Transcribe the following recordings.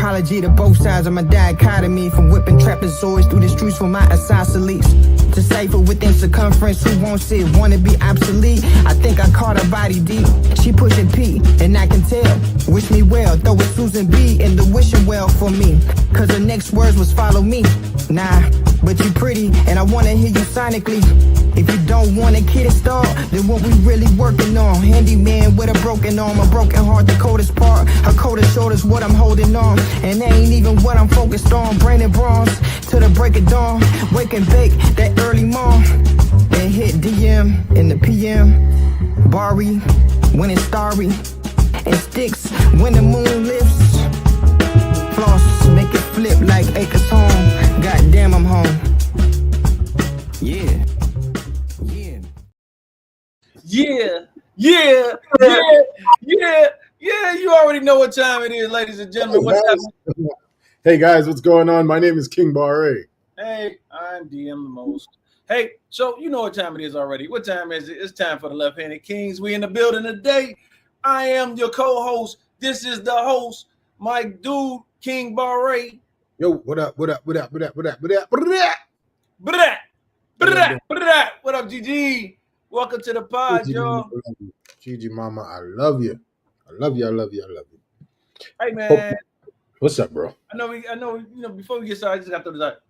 apology to both sides of my dichotomy. From whipping trapezoids through the streets for my isosceles. To cipher within circumference, who wants it, wanna be obsolete. I think I caught her body deep. She pushing P, and I can tell. Wish me well, throw a Susan B in the wishing well for me. Cause her next words was follow me. Nah, but you pretty, and I wanna hear you sonically. If you don't want a kid installed, then what we really working on? Handyman with a broken arm, a broken heart, the coldest part. Her coldest shoulder's what I'm holding on. And that ain't even what I'm focused on. Brain and bronze, till the break of dawn. Wake and bake that early morn. And hit DM in the PM. Barry, when it's starry. And sticks when the moon lifts. Floss, make it flip like Acres home. Goddamn, I'm home. Yeah. Yeah. You already know what time it is, ladies and gentlemen. What's happening? Hey guys, what's going on? My name is King Barre. Hey, I'm DM the most. Hey, so you know what time it is already. What time is it? It's time for the Left-Handed Kings. We in the building today. I am your co-host. This is the host, my dude, King Barre. Yo, what up? What up, GG? Welcome to the pod, y'all. GG Mama, I love you. Hey man. What's up, bro? I know, before we get started, I just got to throw this out.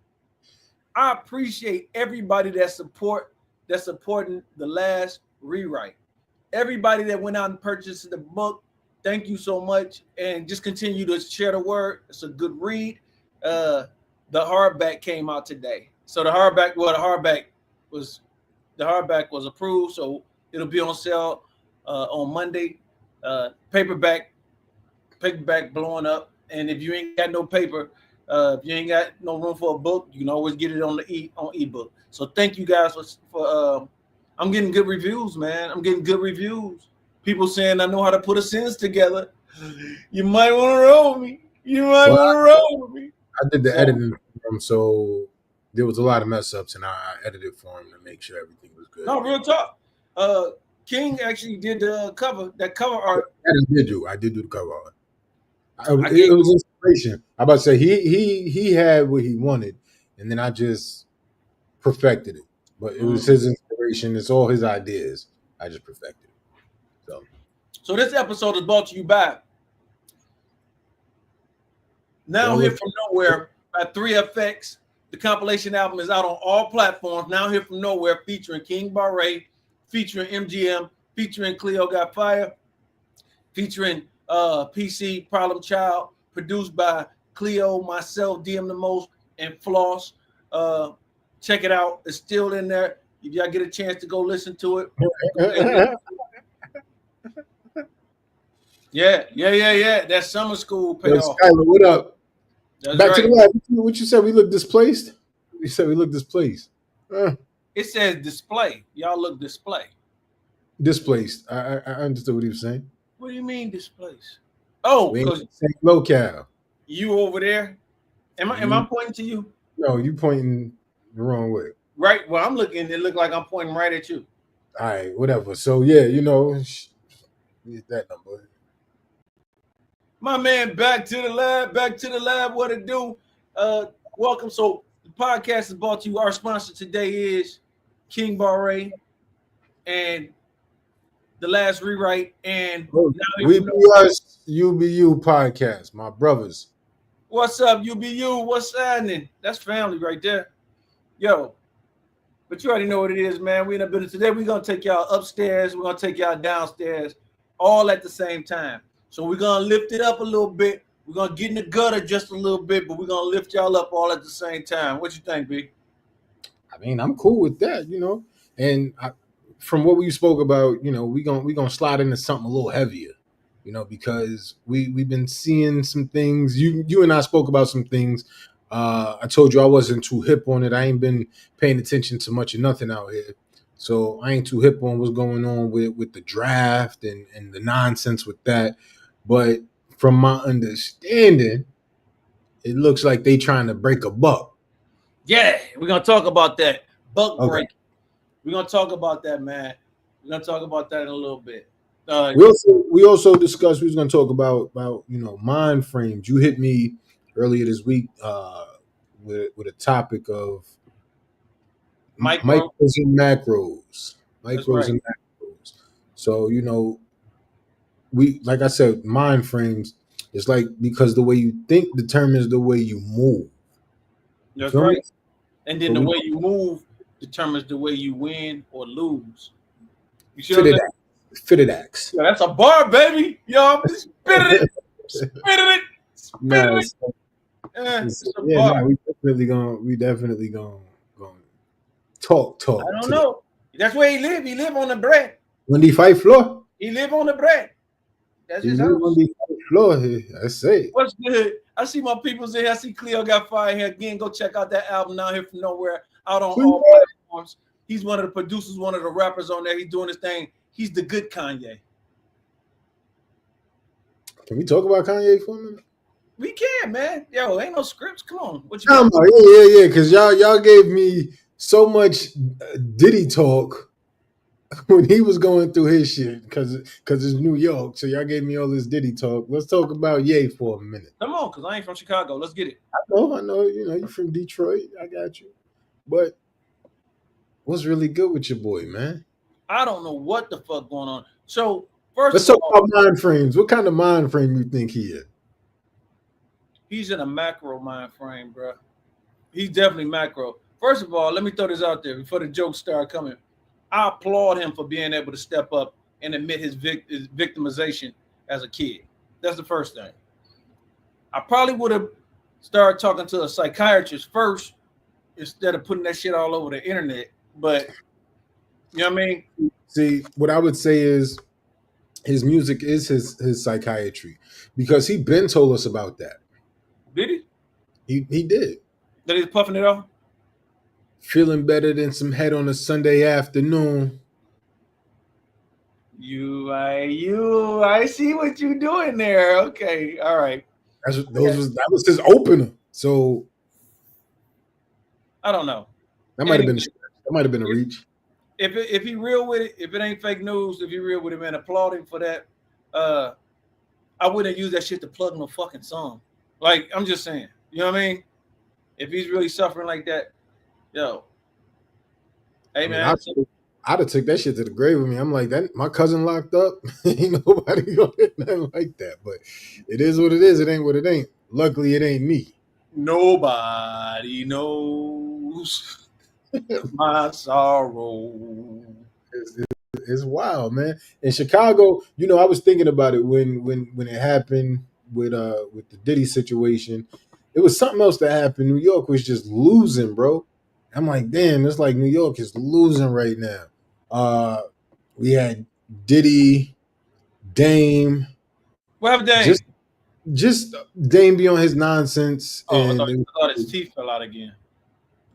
I appreciate everybody that's supporting the last rewrite. Everybody that went out and purchased the book, thank you so much. And just continue to share the word. It's a good read. The hardback came out today. So the hardback was approved, so it'll be on sale on Monday. Paperback blowing up. And if you ain't got no paper, if you ain't got no room for a book, you can always get it on ebook. So thank you guys for I'm getting good reviews, man. I'm getting good reviews. People saying I know how to put a sentence together. You might want to roll with me. I did the editing for him, so there was a lot of mess ups, and I edited for him to make sure everything was good. No, real talk. King actually did the cover art. I did do the cover art. It was inspiration. I'm about to say he had what he wanted, and then I just perfected it. But it was his inspiration. It's all his ideas. I just perfected it. So this episode is brought to you by Now Here From Nowhere by 3FX. The compilation album is out on all platforms. Now Here From Nowhere, featuring King Barre, featuring MGM, featuring Cleo Got Fire, featuring PC Problem Child, produced by Cleo, myself, DM the Most, and Floss. Check it out. It's still in there. If y'all get a chance to go listen to it. Yeah. That's summer school payoff. Skyler, what up? That's Back right. to the lab. What you said? We look displaced? You said we look displaced. It says display. Y'all look display. Displaced. I understood what he was saying. What do you mean displaced? Oh, because locale. You over there. Am I pointing to you? No, you pointing the wrong way. Right. Well, I'm looking. It looked like I'm pointing right at you. All right, whatever. So yeah, that number. My man, back to the lab. What it do? Welcome. So the podcast is brought to you. Our sponsor today is King Barre and the last rewrite. And we be us UBU podcast, my brothers. What's up, UBU? What's happening? That's family right there. Yo, but you already know what it is, man. We in the building today. We're gonna take y'all upstairs. We're gonna take y'all downstairs, all at the same time. So we're gonna lift it up a little bit. We're gonna get in the gutter just a little bit, but we're gonna lift y'all up all at the same time. What you think, B? I mean, I'm cool with that, And from what we spoke about, we gonna slide into something a little heavier, because we've been seeing some things. You and I spoke about some things. I told you I wasn't too hip on it. I ain't been paying attention to much of nothing out here. So I ain't too hip on what's going on with the draft and the nonsense with that. But from my understanding, it looks like they trying to break a buck. Yeah, we're going to talk about that. Buck break. We're going to talk about that, man. We're going to talk about that in a little bit. We also discussed we was going to talk about mind frames. You hit me earlier this week with a topic of Micro. micros and macros, That's micros right. and macros. So we, like I said, mind frames. It's like, because the way you think determines the way you move. You That's feel me? right. And then So the we way you move determines the way you win or lose. You see what I'm fitted saying? acts. Fitted acts. Yeah, that's a bar, baby. Yo, I'm spitting it, spitting it, spitting Nah, it. It's a yeah, bar. nah, we definitely gonna talk I don't today. know. That's where he live. He live on the bread. Wendy Fight floor. He live on the bread. That's You his live on house. the fight floor here. I say. What's good? I see my people's in here. I see Cleo got fire here again. Go check out that album Now Here From Nowhere out on all platforms. He's one of the producers, one of the rappers on there. He's doing his thing. He's the good Kanye. Can we talk about Kanye for a minute? We can, man. Yo, ain't no scripts. Come on. What you Come got? on, yeah. Because y'all gave me so much Diddy talk when he was going through his shit, because it's New York. So y'all gave me all this Diddy talk. Let's talk about Ye for a minute. Come on, because I ain't from Chicago. Let's get it. I know. You're from Detroit. I got you. But what's really good with your boy, man? I don't know what the fuck going on. So, first Let's of talk all, about mind frames. What kind of mind frame you think he is? he's in a macro mind frame, bro. He's definitely macro. First of all, let me throw this out there before the jokes start coming. I applaud him for being able to step up and admit his victimization as a kid. That's the first thing. I probably would have started talking to a psychiatrist first instead of putting that shit all over the internet. But you know what I mean? See, what I would say is his music is his psychiatry, because he been told us about that. Did he? He did. That he's puffing it off? Feeling better than some head on a Sunday afternoon. I see what you're doing there. Okay, all right. That was his opener. So I don't know. that might have been a reach. If he real with it, if it ain't fake news, if he real with it, man, applaud him for that. I wouldn't use that shit to plug no fucking song. Like, I'm just saying, you know what I mean? If he's really suffering like that, yo, hey man, I'd have took that shit to the grave with me. I'm like, that my cousin locked up. Ain't nobody gonna hit nothing like that. But it is what it is. It ain't what it ain't. Luckily, it ain't me. Nobody knows my sorrow. It's wild, man. In Chicago, I was thinking about it when it happened with the Diddy situation. It was something else that happened. New York was just losing, bro. I'm like, damn, it's like New York is losing right now. We had Diddy, Dame. What happened, Dame? Just Dame be on his nonsense, and I thought his teeth fell out again.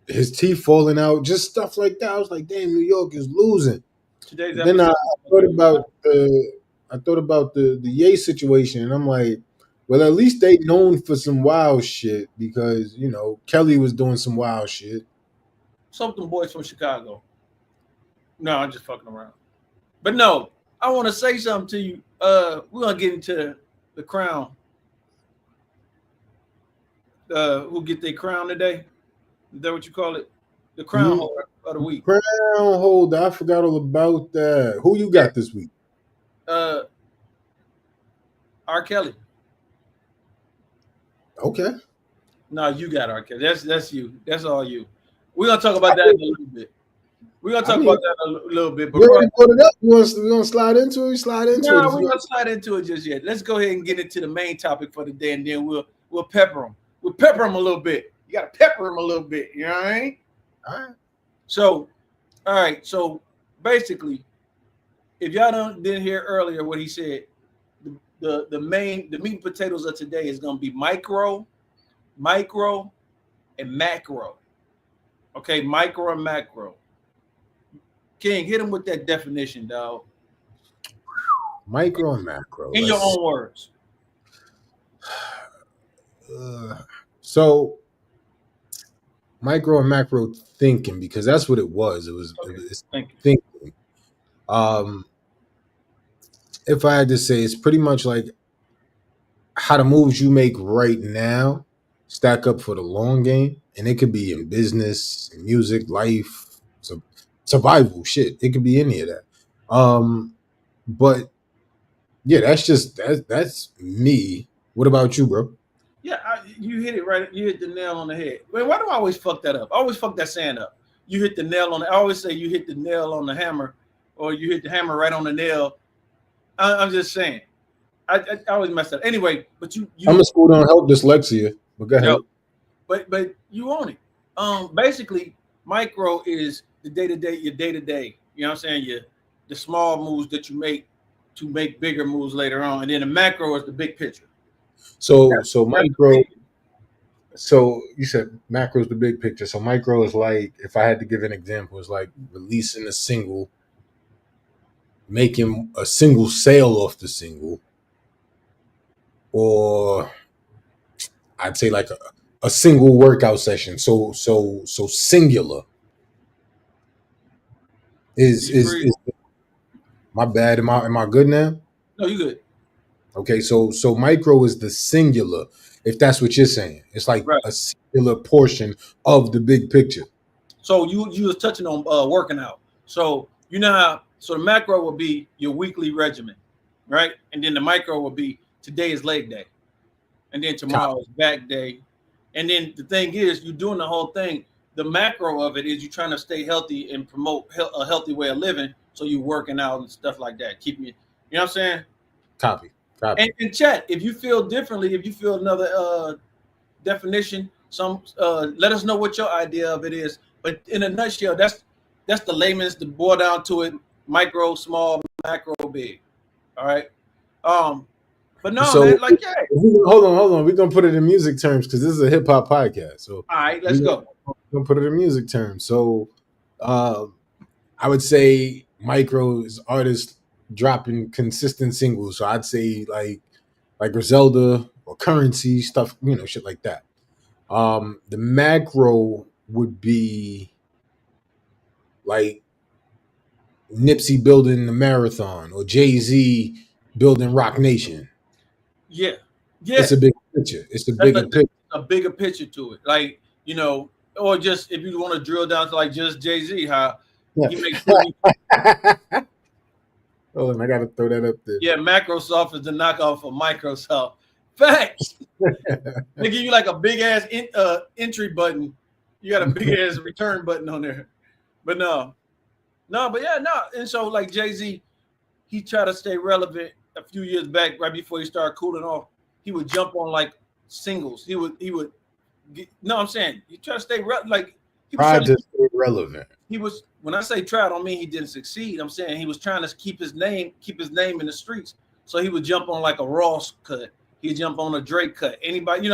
His teeth falling out, just stuff like that. I was like, damn, New York is losing. Then I thought about the Ye situation, and I'm like, well, at least they known for some wild shit, because Kelly was doing some wild shit. Something boys from Chicago. No, I'm just fucking around. But no, I want to say something to you. We're gonna get into the crown. Who get their crown today? Is that what you call it? The crown holder of the week. Crown holder. I forgot all about that. Who you got this week? R. Kelly. Okay. No, you got R. Kelly. That's you. That's all you. We're gonna talk about that in a little bit. We're gonna talk about that a little bit. But we already put it up. We gonna slide into it. No, we're gonna slide into it just yet. Let's go ahead and get into the main topic for the day, and then we'll pepper them. We'll pepper them a little bit. You gotta pepper them a little bit. You know what I mean? All right. So, all right. So basically, if y'all didn't hear earlier what he said, the meat and potatoes of today is gonna be micro, and macro. Okay, micro and macro. King, hit him with that definition, dog. Micro and macro. In your own words. So micro and macro thinking, because that's what it was. It was thinking. If I had to say, it's pretty much like how the moves you make right now stack up for the long game, and it could be in business, music, life, survival shit. It could be any of that. But yeah, that's me. What about you, bro? Yeah, you hit it right. You hit the nail on the head. Wait, why do I always fuck that up? I always fuck that saying up. You hit the nail on. I always say you hit the nail on the hammer, or you hit the hammer right on the nail. I'm just saying. I always mess up. Anyway, but you I'm a school don't help dyslexia. But go ahead. yo, but you own it. Basically, micro is the day to day, your day to day. You know what I'm saying? The small moves that you make to make bigger moves later on, and then the macro is the big picture. So That's micro. So you said macro is the big picture. So micro is like, if I had to give an example, it's like releasing a single, making a single sale off the single, or I'd say like a single workout session. So singular is my bad. Am I good now? No, you good. Okay, so micro is the singular, if that's what you're saying. It's like Right. a singular portion of the big picture. So you was touching on working out. So you know how so the macro will be your weekly regimen, right? And then the micro will be today is leg day, and then tomorrow is back day. And then the thing is, you're doing the whole thing. The macro of it is you're trying to stay healthy and promote a healthy way of living. So you're working out and stuff like that. Keep me, you know what I'm saying? Copy. And chat, if you feel differently, if you feel another definition, let us know what your idea of it is. But in a nutshell, that's the layman's to boil down to it: micro, small, macro, big. All right. But no, So, man, like yeah. Hold on. We're gonna put it in music terms because this is a hip hop podcast. So All right, let's go. We're gonna put it in music terms. So I would say micro is artists dropping consistent singles. So I'd say like Griselda or Currency stuff, shit like that. The macro would be like Nipsey building the marathon or Jay-Z building Rock Nation. Yeah. It's a big picture. It's the bigger picture. A bigger picture to it. Like, or just if you want to drill down to like just Jay-Z, how he makes Oh, and I gotta throw that up there. Yeah, Microsoft is the knockoff of Microsoft. Facts. They give you like a big ass entry button. You got a big ass return button on there. But and so like Jay-Z, he tried to stay relevant a few years back, right before he started cooling off. He would jump on like singles. He would I'm saying he tried to stay tried to stay relevant. He was, when I say try, I don't mean he didn't succeed. I'm saying he was trying to keep his name in the streets. So he would jump on like a Ross cut. He'd jump on a Drake cut. Anybody,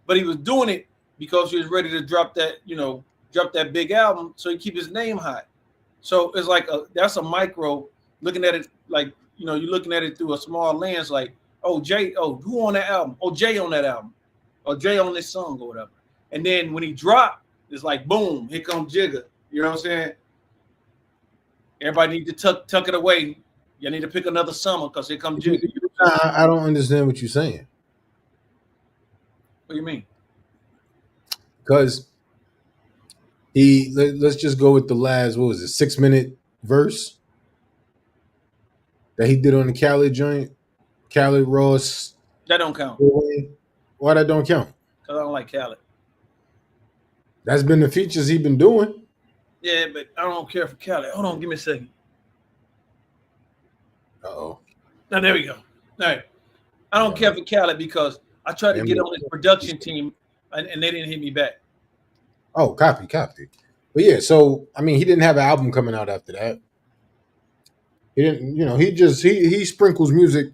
but he was doing it because he was ready to drop that big album. So he keep his name high. So it's like that's a micro, looking at it like, you're looking at it through a small lens, like, oh, Jay, who on that album? Oh, Jay on that album. Or Jay on this song or whatever. And then when he dropped, it's like, boom, here comes Jigga. You know what I'm saying? Everybody need to tuck it away. You need to pick another summer because here comes Jigga. I don't understand what you're saying. What do you mean? Because let's just go with the last, 6-minute verse that he did on the Khaled joint. Khaled, Ross. That don't count. Why that don't count? Because I don't like Khaled. That's been the features he been doing. Yeah, but I don't care for Khaled. Hold on, give me a second. Uh-oh. Now, there we go. All right. I don't care for Khaled because I tried to get on his production team and they didn't hit me back. Oh, copy. But yeah, so, I mean, he didn't have an album coming out after that. He didn't, he sprinkles music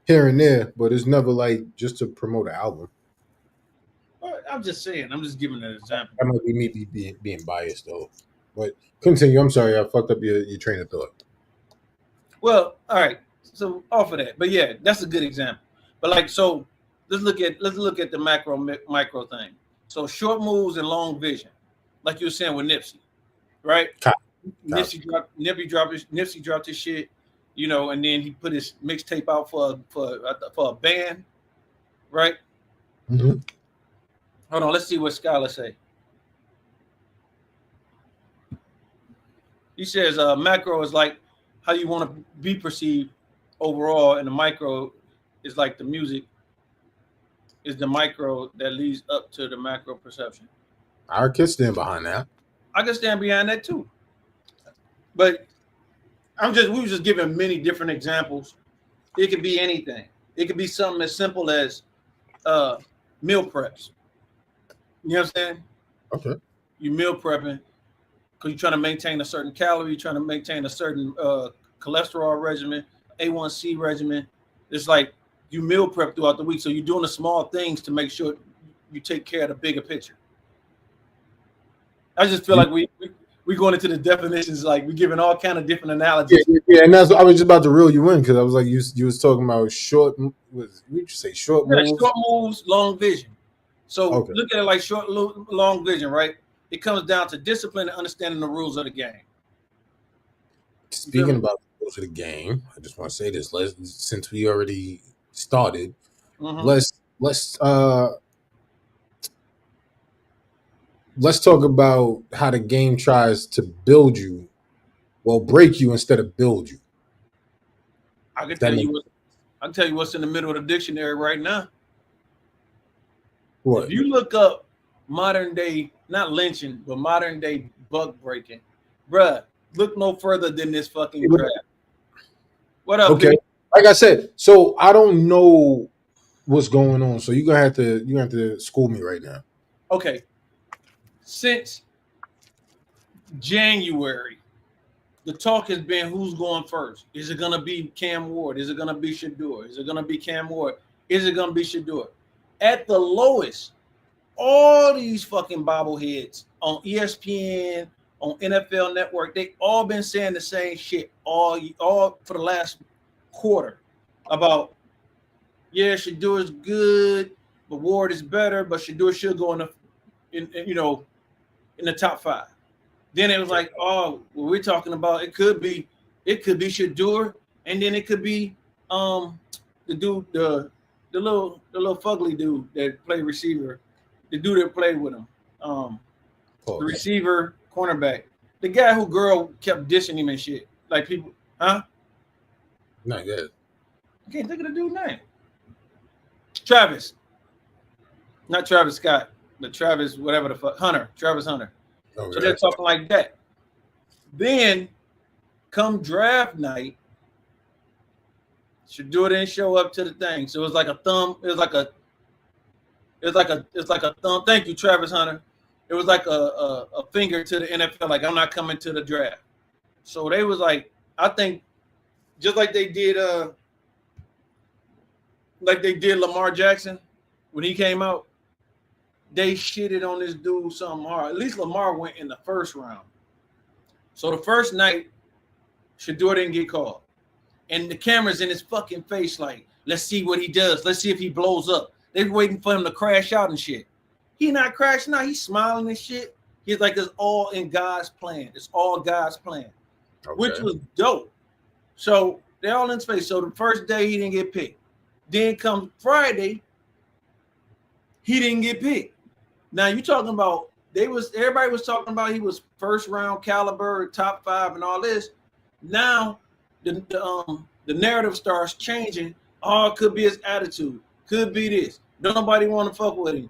here and there, but it's never like just to promote an album. I'm just saying. I'm just giving an example. That might be me being biased, though. But continue. I'm sorry. I fucked up your train of thought. Well, all right. So off of that. But yeah, that's a good example. But like, so let's look at the micro thing. So short moves and long vision. Like you were saying with Nipsey, right? Nipsey dropped his shit, and then he put his mixtape out for a band, right? Mm-hmm. Hold on, let's see what Skylar say. He says macro is like how you want to be perceived overall, and the micro is like the music is the micro that leads up to the macro perception. I can stand behind that. I can stand behind that too. But we were just giving many different examples. It could be anything. It could be something as simple as meal preps. You know what I'm saying? Okay. You meal prepping because you're trying to maintain a certain calorie, you're trying to maintain a certain cholesterol regimen, A1C regimen. It's like you meal prep throughout the week. So you're doing the small things to make sure you take care of the bigger picture. I just feel like we going into the definitions, like we're giving all kind of different analogies. Yeah, and that's I was just about to reel you in because I was like, you was talking about short. What did you say? Short moves. Short moves, long vision. So Okay. look at it like short, long vision, right? It comes down to discipline and understanding the rules of the game. Speaking about the rules of the game, I just want to say this. Since we already started, let's talk about how the game tries to build you, break you instead of build you. I can tell you what's in the middle of the dictionary right now. What? If you look up modern day, not lynching, but modern day buck breaking, bruh, look no further than this fucking draft. What up? Okay, dude? like I said, so I don't know what's going on. So you're gonna have to school me right now. Okay. Since January, the talk has been who's going first. Is it gonna be Cam Ward? Is it gonna be Shedeur? Is it gonna be Cam Ward? Is it gonna be Shedeur? At the lowest, all these fucking bobbleheads on ESPN, on NFL Network, they all been saying the same shit all for the last quarter about Shedeur is good, but Ward is better, but Shedeur should go in the top 5. Then it was like, oh, well, we're talking about it could be Shedeur, and then it could be the dude, the little fugly dude that played receiver, the dude that played with him, the receiver, cornerback, the guy who girl kept dissing him and shit. Like people, huh? Not yet. I can't think of the dude's name. Travis. Not Travis Scott, but Travis, whatever the fuck, Travis Hunter. Okay. So they're talking like that. Then come draft night, Shedeur didn't show up to the thing. So it was like a thumb. It was like a thumb. Thank you, Travis Hunter. It was like a finger to the NFL, like I'm not coming to the draft. So they was like, I think, just like they did Lamar Jackson when he came out, they shitted on this dude something hard. At least Lamar went in the first round. So the first night, Shedeur didn't get called. And the camera's in his fucking face like, let's see what he does. Let's see if he blows up. They're waiting for him to crash out and shit. He not crashing out. He's smiling and shit. He's like, it's all in God's plan. It's all God's plan, which was dope. So they're all in space. So the first day he didn't get picked. Then come Friday, he didn't get picked. Now you talking about everybody was talking about he was first round caliber, top 5 and all this. Now the narrative starts changing. Oh, it could be his attitude. Could be this. Don't nobody want to fuck with him.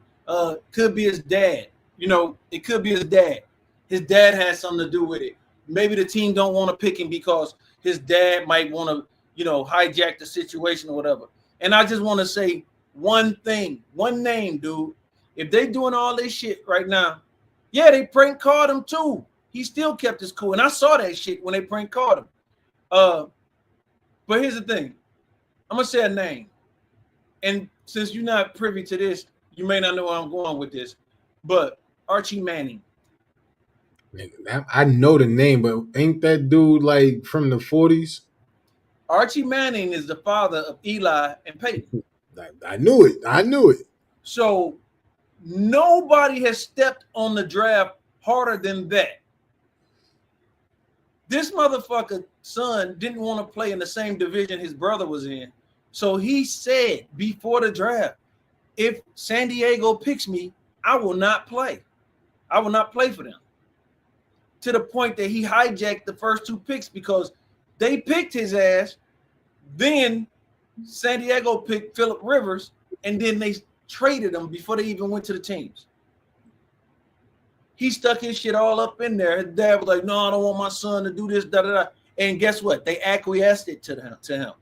Could be his dad. It could be his dad. His dad has something to do with it. Maybe the team don't want to pick him because his dad might want to, hijack the situation or whatever. And I just want to say one thing, one name, dude. If they doing all this shit right now, yeah, they prank called him too. He still kept his cool. And I saw that shit when they prank called him. But here's the thing. I'm going to say a name. And since you're not privy to this, you may not know where I'm going with this. But Archie Manning. I know the name, but ain't that dude like from the 40s? Archie Manning is the father of Eli and Peyton. I knew it. So nobody has stepped on the draft harder than that. This motherfucker son didn't want to play in the same division his brother was in. So he said before the draft, if San Diego picks me, I will not play. I will not play for them. To the point that he hijacked the first 2 picks because they picked his ass. Then San Diego picked Phillip Rivers, and then they traded him before they even went to the teams. He stuck his shit all up in there. His dad was like, no, I don't want my son to do this, da-da-da. And guess what? They acquiesced it to him.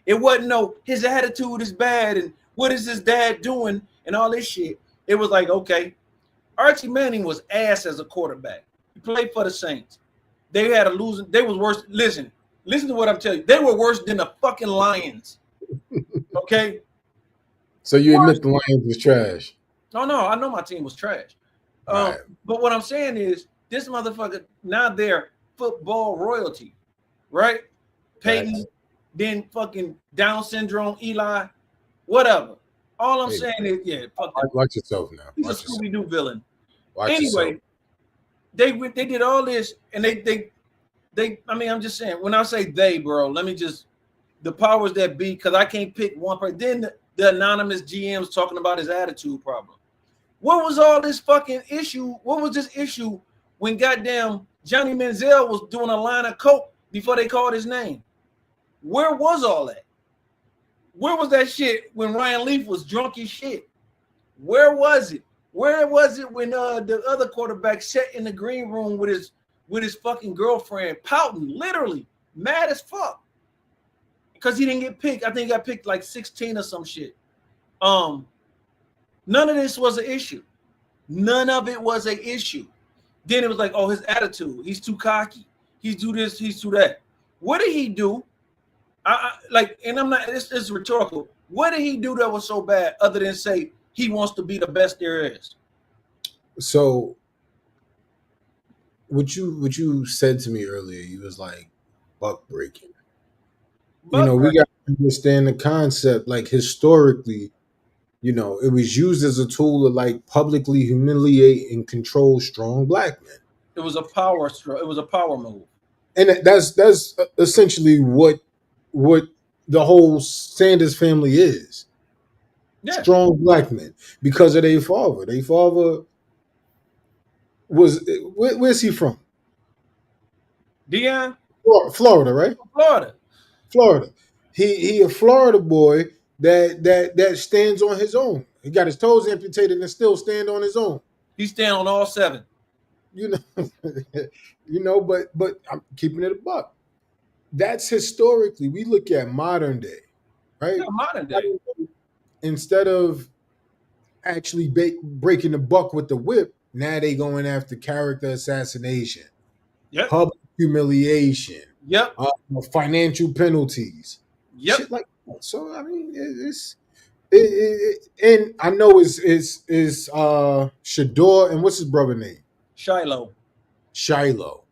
It wasn't no, his attitude is bad, and what is his dad doing, and all this shit. It was like, okay, Archie Manning was ass as a quarterback. He played for the Saints. They had a losing, they was worse. Listen to what I'm telling you. They were worse than the fucking Lions. Okay? So you admit the Lions was trash? No, I know my team was trash. Right. But what I'm saying is, this motherfucker, now they're football royalty, right? Peyton, Right. then fucking Down syndrome, Eli, whatever. All I'm saying is, yeah, fuck that. Watch yourself now. He's a Watch yourself. Scooby-Doo villain. Watch Anyway, yourself. they did all this, and they I mean, I'm just saying, when I say they, bro, let me just, the powers that be, because I can't pick one person. Then the anonymous GM's talking about his attitude problem. What was all this fucking issue? What was this issue when goddamn Johnny Manziel was doing a line of coke before they called his name? Where was all that? Where was that shit when Ryan Leaf was drunk as shit? Where was it? Where was it when the other quarterback sat in the green room with his fucking girlfriend pouting, literally mad as fuck because he didn't get picked? I think he got picked like 16 or some shit. None of this was an issue. None of it was an issue. Then it was like, oh, his attitude. He's too cocky. He's do this. He's do that. What did he do? And I'm not. It's rhetorical. What did he do that was so bad, other than say he wants to be the best there is? So, what you said to me earlier, you was like buck breaking. We got to understand the concept. Like historically, it was used as a tool to like publicly humiliate and control strong black men. It was a power stroke. It was a power move. And that's essentially what the whole Sanders family is. Yeah. Strong black men because of their father. Their father was where's he from? Deion? Florida, right? Florida. He a Florida boy that stands on his own. He got his toes amputated and still stand on his own. He stand on all 7. But I'm keeping it a buck. That's historically. We look at modern day, right? Yeah, modern day. Instead of actually breaking the buck with the whip, now they going after character assassination, public humiliation, financial penalties, shit like that. So I mean, and I know it's Shador and what's his brother name? Shiloh.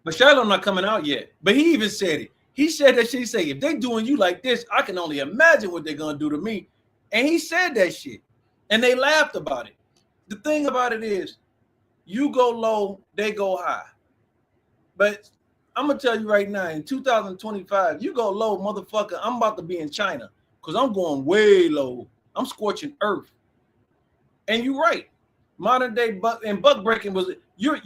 But Shiloh not coming out yet. But he even said it. He said that shit. He said, if they doing you like this, I can only imagine what they're gonna do to me. And he said that shit. And they laughed about it. The thing about it is, you go low, they go high. But I'm gonna tell you right now, in 2025, you go low, motherfucker, I'm about to be in China because I'm going way low. I'm scorching earth. And you're right. Modern day buck breaking was you're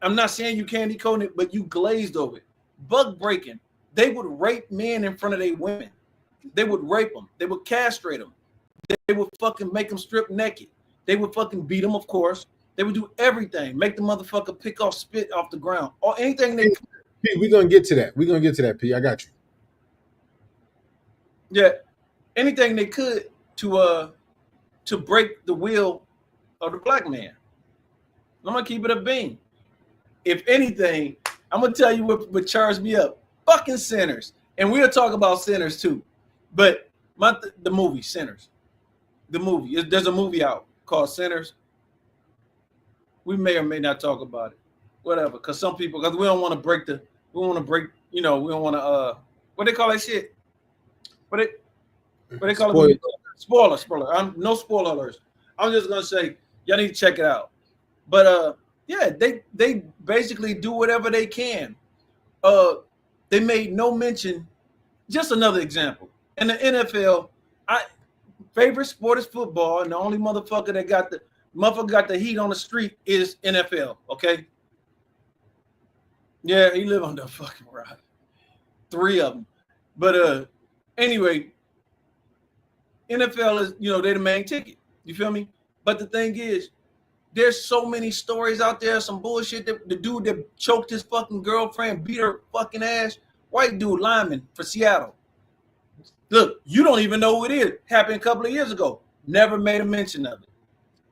I'm not saying you candy coated it, but you glazed over it. Buck breaking. They would rape men in front of their women. They would rape them. They would castrate them. They would fucking make them strip naked. They would fucking beat them, of course. They would do everything. Make the motherfucker pick off spit off the ground or anything they could. P, we're gonna get to that. P, I got you. Yeah, anything they could to break the will of the black man. I'm gonna keep it a bean. If anything, I'm gonna tell you what charged me up. Fucking Sinners, and we'll talk about Sinners too. But the movie Sinners, the movie. There's a movie out called Sinners. We may or may not talk about it, whatever. Because some people, because we don't want to break. We don't want to what they call that shit. What they call it? Spoiler. I'm no spoiler alerts. I'm just gonna say y'all need to check it out. But yeah, they basically do whatever they can. They made no mention. Just another example. In the NFL, favorite sport is football, and the only motherfucker that got motherfucker got the heat on the street is NFL. Okay. Yeah, he live on the fucking ride. 3 of them. But anyway, NFL is, they're the main ticket. You feel me? But the thing is, there's so many stories out there, some bullshit that the dude that choked his fucking girlfriend, beat her fucking ass, white dude, lineman for Seattle. Look, you don't even know who it is. Happened a couple of years ago. Never made a mention of it.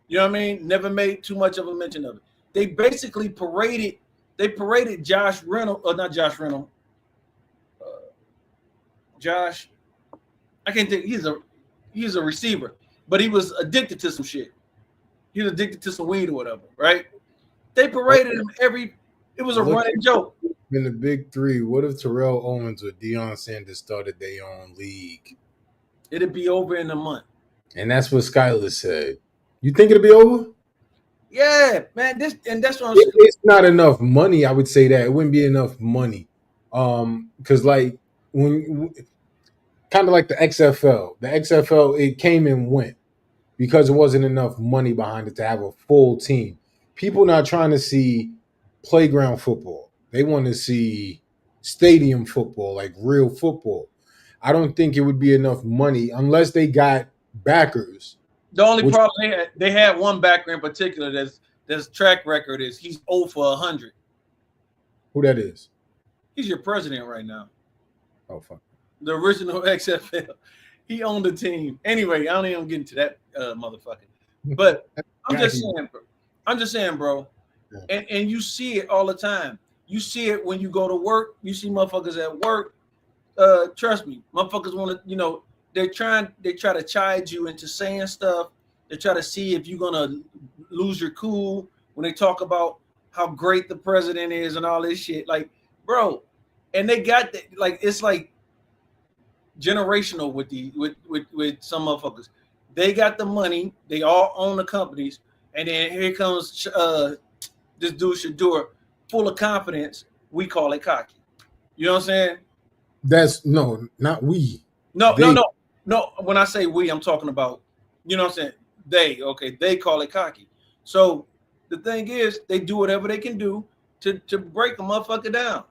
You know what I mean? Never made too much of a mention of it. They basically paraded Josh Reynolds, or not Josh Reynolds. Josh, I can't think. He's a receiver, but he was addicted to some shit. He was addicted to some weed or whatever, right? They paraded him it was a running joke. In the big 3, what if Terrell Owens or Deion Sanders started their own league? It'd be over in a month. And that's what Skyler said. You think it'll be over? Yeah, man. That's what I'm saying. It's not enough money. I would say that it wouldn't be enough money. Because like when kind of like the XFL, it came and went because there wasn't enough money behind it to have a full team. People not trying to see playground football. They want to see stadium football, like real football. I don't think it would be enough money unless they got backers. The only problem they had one backer in particular that's track record is he's 0 for 100. Who that is? He's your president right now. Oh, fuck. The original XFL. He owned the team. Anyway, I don't even get into that motherfucker. But I'm just saying, bro. Yeah. And you see it all the time. You see it when you go to work. You see motherfuckers at work. Trust me, motherfuckers want to, they try to chide you into saying stuff. They try to see if you're gonna lose your cool when they talk about how great the president is and all this shit. Like, bro, and they got like it's like generational with some motherfuckers. They got the money. They all own the companies, and then here comes this dude Shador, full of confidence. We call it cocky. You know what I'm saying? That's not we. No. When I say we, I'm talking about, you know what I'm saying? They call it cocky. So the thing is, they do whatever they can do to break a motherfucker down.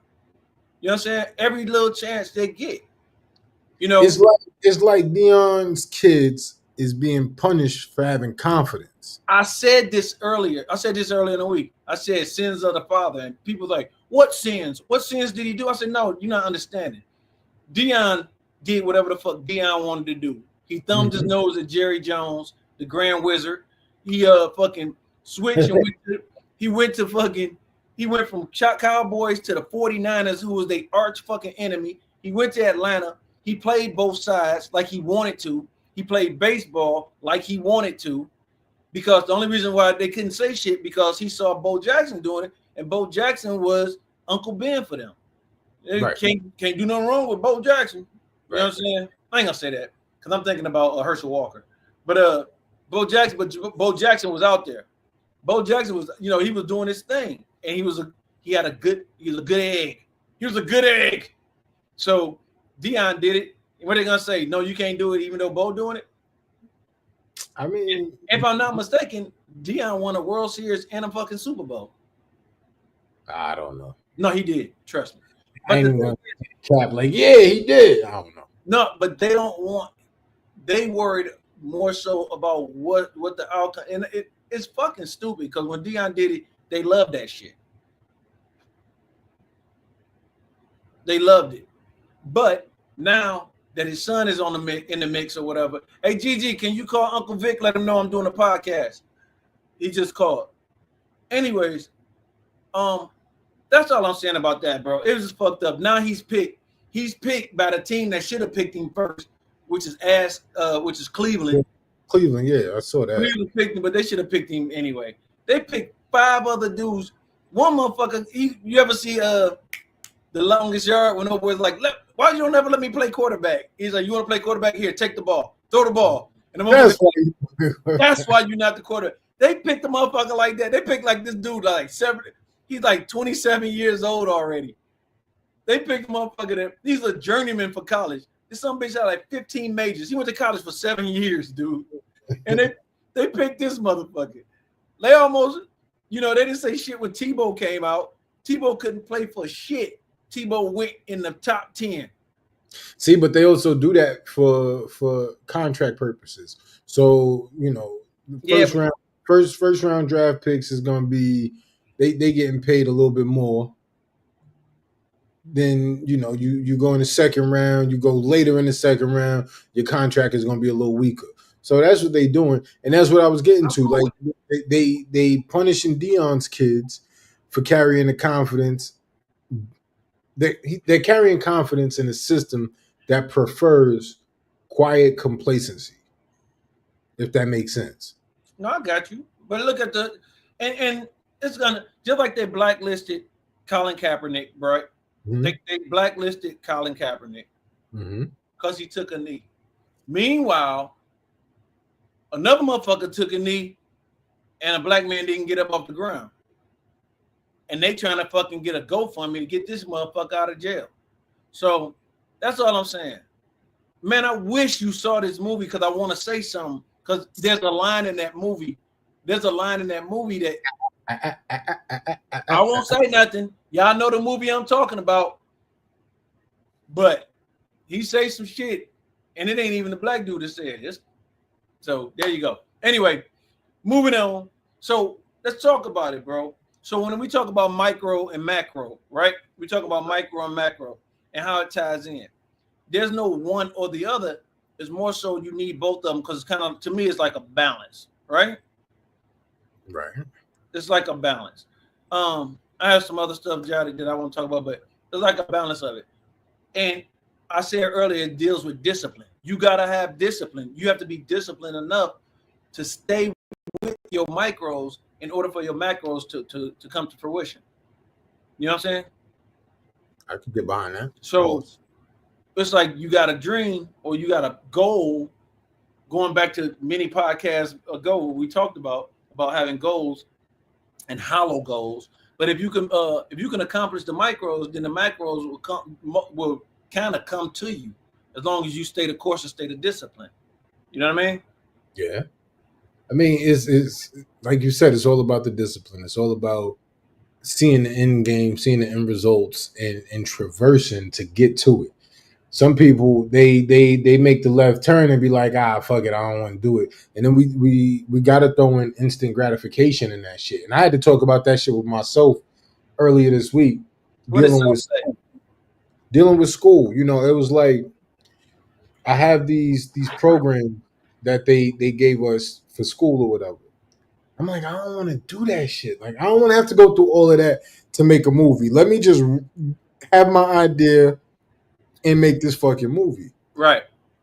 You know what I'm saying? Every little chance they get. It's like Deion's kids is being punished for having confidence. I said this earlier in the week. I said sins of the father, and people like, what sins? What sins did he do? I said, no, you're not understanding. Deion did whatever the fuck Deion wanted to do. He thumbed his nose at Jerry Jones, the Grand Wizard. He fucking switched and he went from Cowboys to the 49ers, who was their arch fucking enemy. He went to Atlanta. He played both sides like he wanted to. He played baseball like he wanted to, because the only reason why they couldn't say shit because he saw Bo Jackson doing it, and Bo Jackson was Uncle Ben for them. Right. Can't do nothing wrong with Bo Jackson. You know what I'm saying? I ain't gonna say that because I'm thinking about Herschel Walker. But Bo Jackson was out there. Bo Jackson was, he was doing his thing, and he was a good egg. He was a good egg. So Deion did it. What are they gonna say? No, you can't do it, even though Bo doing it. I mean, if I'm not mistaken, Deion won a World Series and a fucking Super Bowl. I don't know. No, he did. Trust me. I ain't gonna cap like, yeah, he did. I don't know. No, but they don't want. They worried more so about what the outcome, and it's fucking stupid because when Deion did it, they loved that shit. They loved it, but now that his son is in the mix or whatever, hey Gigi, can you call Uncle Vic? Let him know I'm doing a podcast. He just called. Anyways, that's all I'm saying about that, bro. It was just fucked up. Now he's picked. He's picked by the team that should have picked him first, which is Cleveland. Cleveland, yeah, I saw that. Cleveland picked him, but they should have picked him anyway. They picked 5 other dudes. One motherfucker. You ever see The Longest Yard when was like, why you don't ever let me play quarterback? He's like, you want to play quarterback? Here, take the ball, throw the ball. And that's why you're not the quarterback. They picked a motherfucker like that. They picked like this dude like 7. He's like 27 years old already. They picked a motherfucker that he's a journeyman for college. This some bitch had like 15 majors. He went to college for 7 years, dude. And they picked this motherfucker. They almost, they didn't say shit when Tebow came out. Tebow couldn't play for shit. Tebow went in the top 10. See, but they also do that for contract purposes. So, first round draft picks is gonna be they getting paid a little bit more. Then you go in the second round, you go later in the second round, your contract is gonna be a little weaker. So that's what they doing, and that's what I was getting to. Like they punishing Deion's kids for carrying the confidence. They're carrying confidence in a system that prefers quiet complacency, if that makes sense. No, I got you. But look at and it's gonna just like they blacklisted Colin Kaepernick, right? Mm-hmm. They blacklisted Colin Kaepernick because he took a knee. Meanwhile, another motherfucker took a knee and a black man didn't get up off the ground. And they trying to fucking get a GoFundMe to get this motherfucker out of jail. So that's all I'm saying. Man, I wish you saw this movie because I want to say something. Because there's a line in that movie. There's a line in that movie that I won't say nothing. Y'all know the movie I'm talking about. But he say some shit, and it ain't even the black dude that said it. So there you go. Anyway, moving on. So let's talk about it, bro. So when we talk about micro and macro, right? We talk about micro and macro and how it ties in. There's no one or the other. It's more so you need both of them because it's kind of, to me, it's like a balance, right? Right. It's like a balance. I have some other stuff jotted that I want to talk about, but it's like a balance of it. And I said earlier, it deals with discipline. You got to have discipline. You have to be disciplined enough to stay with your micros in order for your macros to come to fruition. You know what I'm saying? I could get behind that. So it's like you got a dream or you got a goal. Going back to many podcasts ago, we talked about having goals and hollow goals. But if you can accomplish the micros, then the macros will kind of come to you as long as you stay the course and stay the discipline. You know what I mean? Yeah. I mean, it's like you said, it's all about the discipline. It's all about seeing the end game, seeing the end results, and traversing to get to it. Some people they make the left turn and be like, fuck it, I don't want to do it. And then we gotta throw in instant gratification in that shit. And I had to talk about that shit with myself earlier this week, dealing with school. It was like I have these programs that they gave us for school or whatever. I'm like, I don't want to do that shit. Like, I don't want to have to go through all of that to make a movie. Let me just have my idea and make this fucking movie. Right.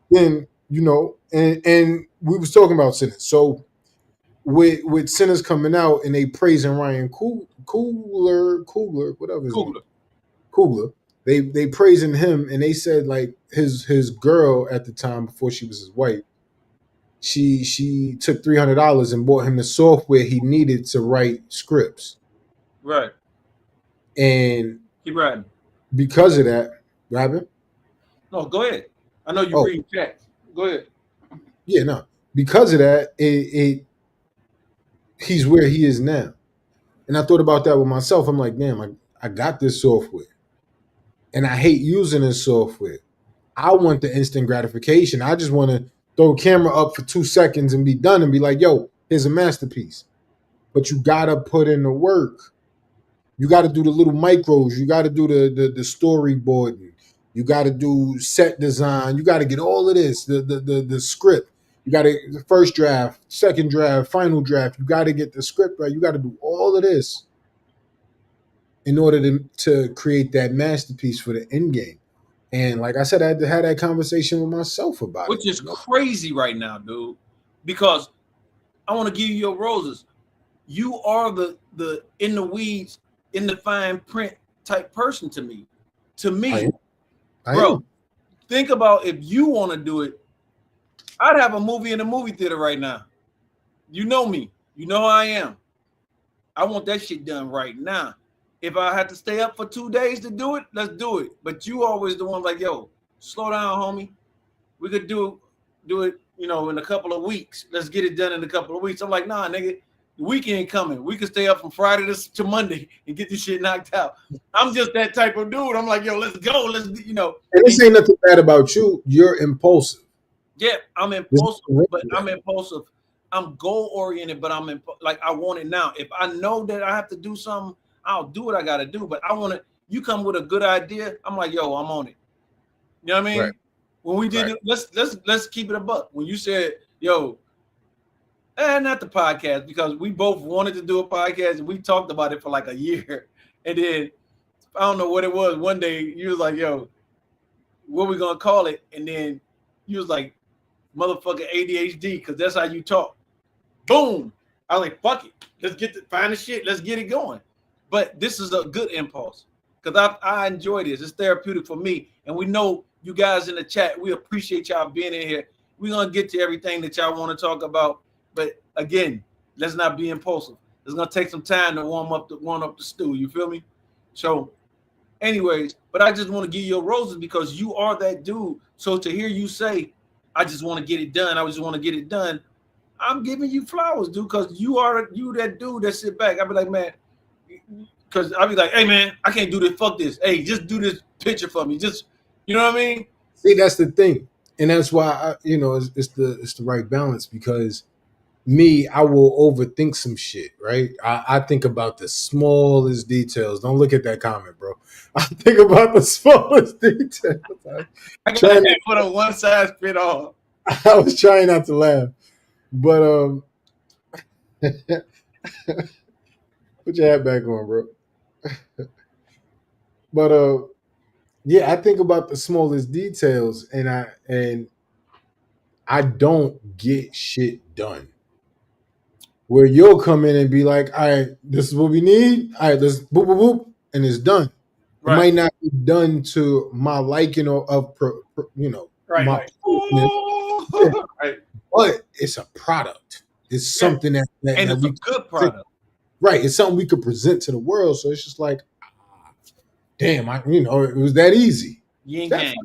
Then, and we was talking about Sinners. So with Sinners coming out and they praising Ryan Coogler, they praising him, and they said like his girl at the time before she was his wife, she took $300 and bought him the software he needed to write scripts. Right. And keep writing. Because of that, Robin. No, go ahead. I know you read chat. Go ahead. Yeah, no. Because of that, he's where he is now. And I thought about that with myself. I'm like, damn, I got this software. And I hate using this software. I want the instant gratification. I just want to throw a camera up for 2 seconds and be done and be like, yo, here's a masterpiece. But you got to put in the work. You got to do the little micros. You got to do the storyboarding. You got to do set design. You got to get all of this, the script. You got to the first draft, second draft, final draft. You got to get the script right. You got to do all of this in order to create that masterpiece for the end game. And like I said, I had to have that conversation with myself about Which is crazy right now, dude. Because I want to give you your roses. You are the in the weeds, in the fine print type person to me. To me, bro, think about if you want to do it. I'd have a movie in the movie theater right now. You know me. You know how I am. I want that shit done right now. If I had to stay up for 2 days to do it, let's do it. But you always the one like, yo, slow down, homie. We could do it, in a couple of weeks. Let's get it done in a couple of weeks. I'm like, nah, nigga, The weekend coming. We can stay up from Friday to Monday and get this shit knocked out. I'm just that type of dude. I'm like, yo, let's go. Let's, And this ain't nothing bad about you. You're impulsive. Yeah, I'm impulsive, but I'm impulsive. I'm goal oriented, but I'm like I want it now. If I know that I have to do something, I'll do what I got to do. But I want to. You come with a good idea, I'm like, yo, I'm on it. You know what I mean? Right. When we did it, let's keep it a buck. When you said, yo, not the podcast, because we both wanted to do a podcast and we talked about it for like a year, and then I don't know what it was. One day you was like, yo, what we gonna call it? And then you was like, motherfucking ADHD, because that's how you talk. Boom. I was like, fuck it. Let's find the shit. Let's get it going. But this is a good impulse because I enjoy this. It's therapeutic for me. And we know you guys in the chat, we appreciate y'all being in here. We're going to get to everything that y'all want to talk about. But again, let's not be impulsive. It's going to take some time to warm up the stew. You feel me? So anyways, but I just want to give you your roses because you are that dude. So to hear you say, I just want to get it done. I just want to get it done. I'm giving you flowers, dude, because you that dude that sit back. I'll be like, man, because I'll be like, hey, man, I can't do this. Fuck this. Hey, just do this picture for me. Just, you know what I mean? See, that's the thing. And that's why, it's the right balance because me, I will overthink some shit, right? I think about the smallest details. Don't look at that comment, bro. I think about the smallest details. I gotta put a one size fit all. I was trying not to laugh, but put your hat back on, bro. But yeah, I think about the smallest details, and I don't get shit done. Where you'll come in and be like, all right, this is what we need. All right, let's boop, boop, boop, and it's done. Right. It might not be done to my liking or right, my right. But it's a product. It's something that it's a good product. Right. It's something we could present to the world. So it's just like, damn, it was that easy. Yin and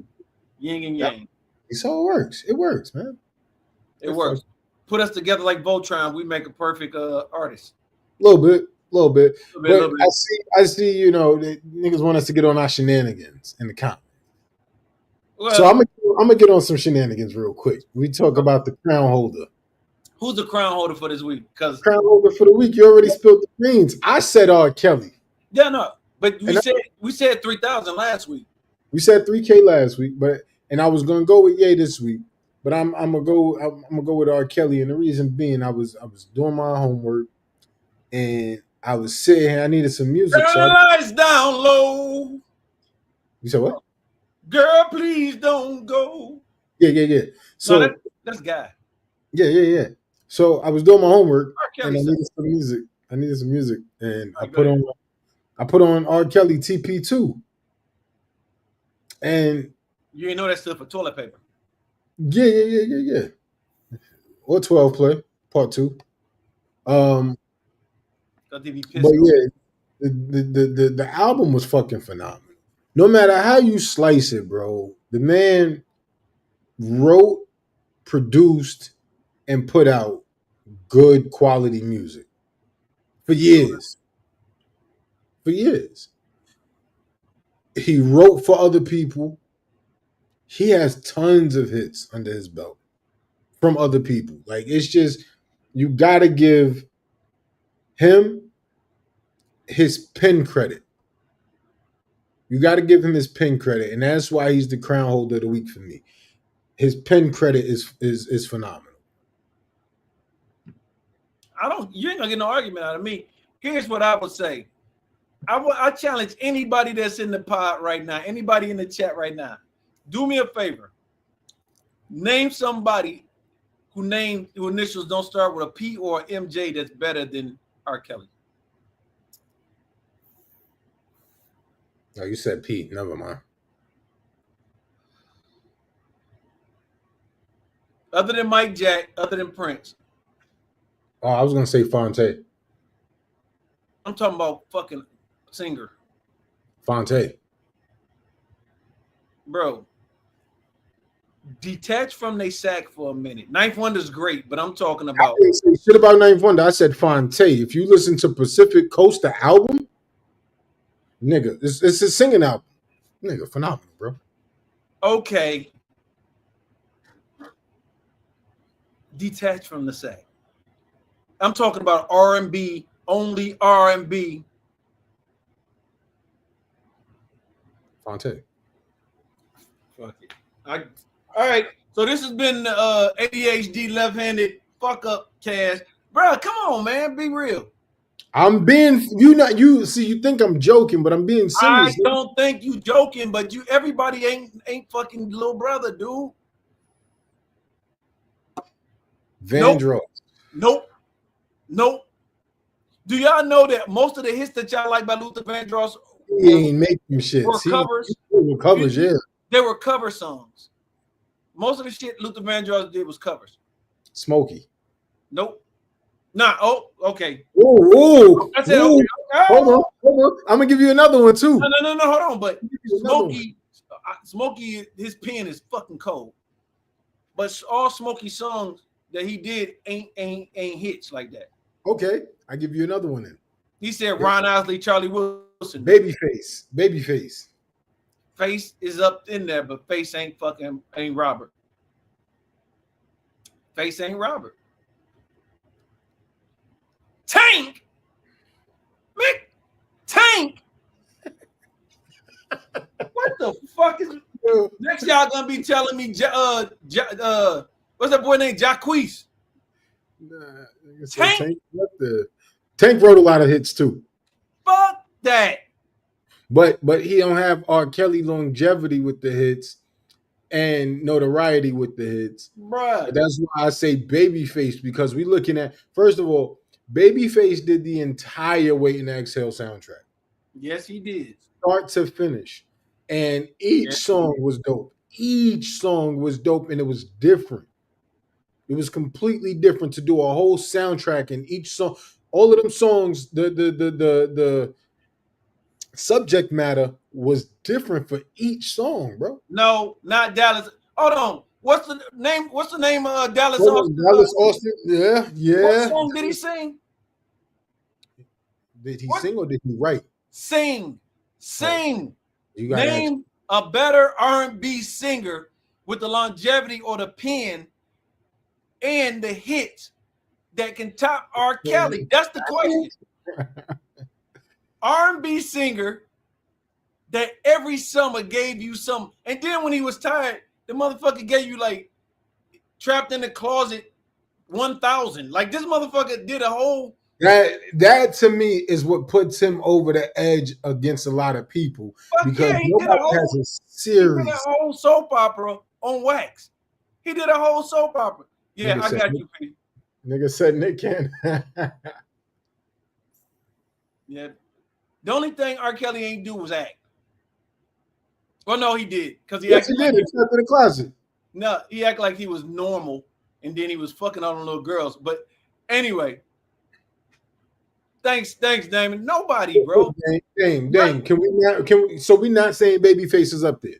yang. So it works. It works, man. It works. Put us together like Voltron, we make a perfect artist. A little bit. But I see, that niggas want us to get on our shenanigans in the comments. Well, so I'm gonna get on some shenanigans real quick. We talk about the crown holder. Who's the crown holder for this week? Because crown holder for the week, you already spilled the beans. I said R. Kelly. Yeah, no, but we said 3,000 last week. We said 3K last week, and I was gonna go with Ye this week. But I'm gonna go with R. Kelly, and the reason being I was doing my homework, and I was sitting here. I needed some music. Girl, lights down low. You said what? Girl, please don't go. Yeah. So no, that's Guy. Yeah. So I was doing my homework, and I needed some music, and I put on R. Kelly TP2, and you ain't know that stood for toilet paper. Yeah. Or 12 play part 2. But yeah, the album was fucking phenomenal. No matter how you slice it, bro, the man wrote, produced, and put out good quality music for years. He wrote for other people. He has tons of hits under his belt from other people. Like, it's just, you got to give him his pen credit. You got to give him his pen credit, and that's why he's the crown holder of the week for me. His pen credit is phenomenal. You ain't gonna get no argument out of me. Here's what I would say. I challenge anybody that's in the pod right now, anybody in the chat right now. Do me a favor. Name somebody who initials don't start with a P or MJ that's better than R. Kelly. Oh, you said P. Never mind. Other than Mike Jack, other than Prince. Oh, I was going to say Fonte. I'm talking about fucking singer. Fonte. Bro. detach from they sack for a minute. Ninth Wonder's great, but I'm talking I about didn't say shit about Ninth Wonder. I said Fonte. If you listen to Pacific Coast, the album, nigga, it's a singing album. Nigga, phenomenal, bro. okay. Detach from the sack. I'm talking about R&B, only R&B. Fonte. Fuck it. All right. So this has been ADHD left-handed fuck up cast. Bro, come on, man. Be real. I'm being you see, you think I'm joking, but I'm being serious. I don't think you joking, but everybody ain't fucking little brother, dude. Vandross. Nope. Do y'all know that most of the hits that y'all like by Luther Vandross He ain't making shit. were covers? Were covers, yeah. They were cover songs. Most of the shit Luther Vandross did was covers. Smokey. Nope. Nah. Oh, okay. Ooh. I said, okay. Hold on. I'm gonna give you another one too. No. Hold on. But Smokey, his pen is fucking cold. But all Smokey songs that he did ain't hits like that. Okay, I give you another one then. He said Ron Isley, Charlie Wilson. Babyface. Face is up in there, but Face ain't Robert. Face ain't Robert. Tank. Mick Tank. What the fuck is next? Y'all gonna be telling me what's that boy named Jacquees? Tank wrote a lot of hits too. Fuck that. But he don't have R. Kelly longevity with the hits and notoriety with the hits. Bruh. That's why I say Babyface, because we looking at, first of all, Babyface did the entire Waiting to Exhale soundtrack. Yes, he did. Start to finish. And each song was dope. Each song was dope, and it was different. It was completely different to do a whole soundtrack, and each song, all of them songs, the subject matter was different for each song, bro. No, not Dallas. Hold on. What's the name of Dallas Austin? Dallas Austin. Yeah. What song did he sing? Did he sing or did he write? Sing. Name a better R&B singer with the longevity or the pen and the hits that can top R. Kelly. That's the question. R&B singer that every summer gave you some, and then when he was tired, the motherfucker gave you like Trapped in the Closet 1000. Like this motherfucker did a whole. That to me is what puts him over the edge against a lot of people, because nobody has a series. He did a whole soap opera on wax. He did a whole soap opera. Yeah, I got you, P. Nigga said Nick can. Yeah. The only thing R. Kelly ain't do was act. Well, no, he did. Because he acted like Trapped in the Closet. No, he acted like he was normal, and then he was fucking all the little girls. But anyway. Thanks, Damon. Nobody, bro. Dame. Can we? So we not saying Babyface is up there?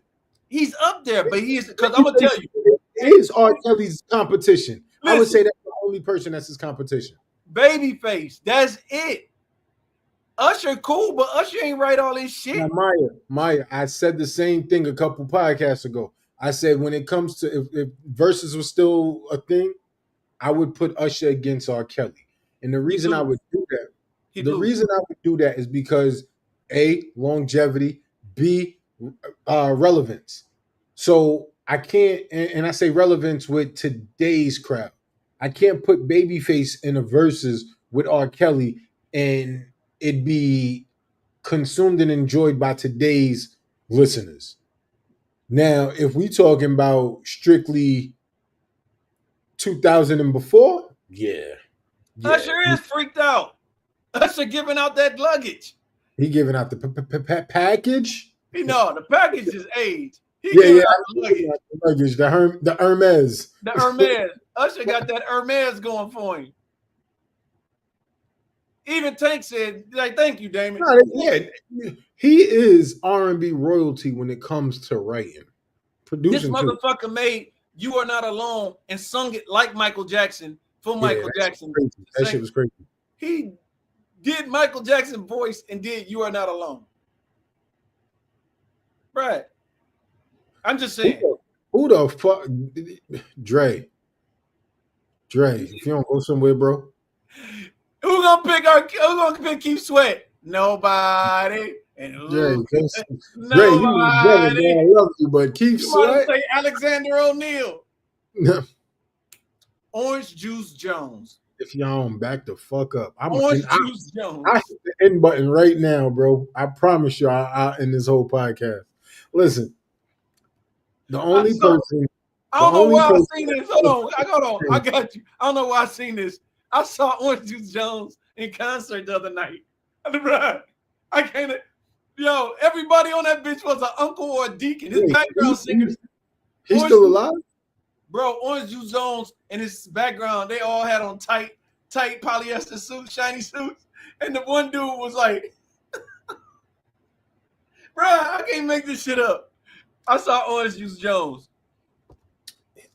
He's up there, but he is, because I'm gonna tell you, it is R. Kelly's competition. Listen, I would say that's the only person that's his competition. Babyface, that's it. Usher cool, but Usher ain't write all this shit. Now, Maya, I said the same thing a couple podcasts ago. I said when it comes to if verses was still a thing, I would put Usher against R. Kelly, and the reason I would do that. Reason I would do that is because A, longevity, B, relevance. So I can't, and I say relevance with today's crowd. I can't put Babyface in a verses with R. Kelly and it'd be consumed and enjoyed by today's listeners. Now, if we talking about strictly 2000 and before, yeah. Usher is freaked out. Usher giving out that luggage. He giving out the package? No, the package is age. He giving out the luggage. The Hermes. The Hermes. Usher got that Hermes going for him. Even Tank said, like, thank you, Damon. Yeah, he is R&B royalty when it comes to writing. producing too. motherfucker made "You Are Not Alone" and sung it like Michael Jackson for Michael Jackson. That shit was crazy. He did Michael Jackson's voice and did "You Are Not Alone." Right. I'm just saying. Who the fuck? Dre. If you don't go somewhere, bro. Who gonna pick Keith Sweat? Nobody. And Dre, nobody. you was better, man. I love you, but Keith Sweat. Say Alexander O'Neal. Orange Juice Jones. If y'all don't back the fuck up, Orange Juice Jones. I hit the end button right now, bro. I promise you, I in this whole podcast. Listen, the only person. I don't know why I seen this. Hold on. I got you. I don't know why I seen this. I saw Orange Juice Jones in concert the other night. I can't. Yo, everybody on that bitch was an uncle or a deacon. His background singers. He's still alive? Bro, Orange Juice Jones and his background, they all had on tight polyester suits, shiny suits. And the one dude was like, bro, I can't make this shit up. I saw Orange Juice Jones.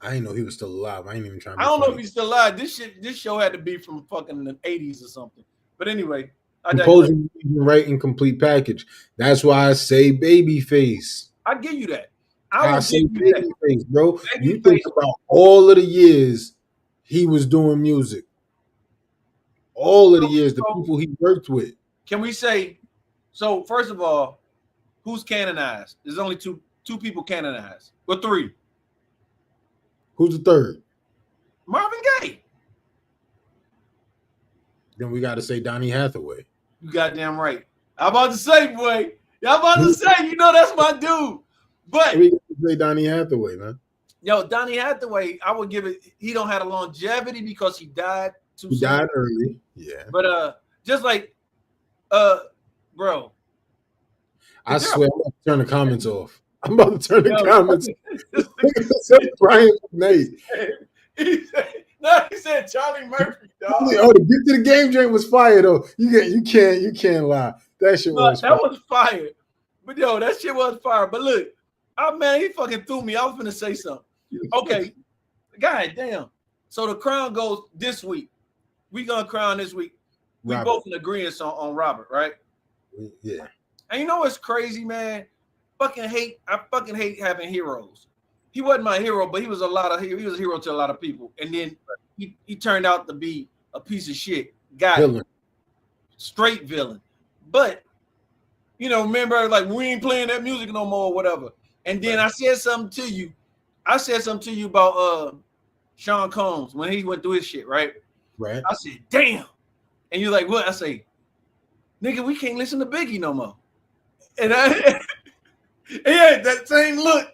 I didn't know he was still alive. I ain't even trying to. I don't know if he's still alive. This show had to be from fucking the 80s or something. But anyway. Composing, right, and complete package. That's why I say Babyface. I give you that. I say Babyface, bro. You think about all of the years he was doing music. All of the years, the people he worked with. Can we say, so first of all, who's canonized? There's only two people canonized. Or three. Who's the third? Marvin Gaye. Then we got to say Donny Hathaway. You goddamn right. I'm about to say, boy. I'm about to say, that's my dude. But we got to say Donny Hathaway, man. Yo, Donny Hathaway, I would give it. He don't have a longevity because he died too soon. He died early. Yeah. But just like, bro. I swear, I'm about to turn the comments off. I'm about to turn the comments. Brian Nate. He said Charlie Murphy, dog. Oh, the Get to the Game joint was fire though. You can't lie. That shit was fire. That was fire. But yo, that shit was fire. But look, man, he fucking threw me. I was gonna say something. Okay. God damn. So the crown goes this week. We gonna crown this week. We Robert. both in agreement on Robert, right? Yeah. And you know what's crazy, man? I fucking hate having heroes. He wasn't my hero, but he was he was a hero to a lot of people. And then he turned out to be a piece of shit guy. Villain. Straight villain. But remember, like, we ain't playing that music no more or whatever. And then I said something to you. About Sean Combs when he went through his shit, right? Right. I said, damn. And you're like, what? I say, nigga, we can't listen to Biggie no more. And yeah, that same look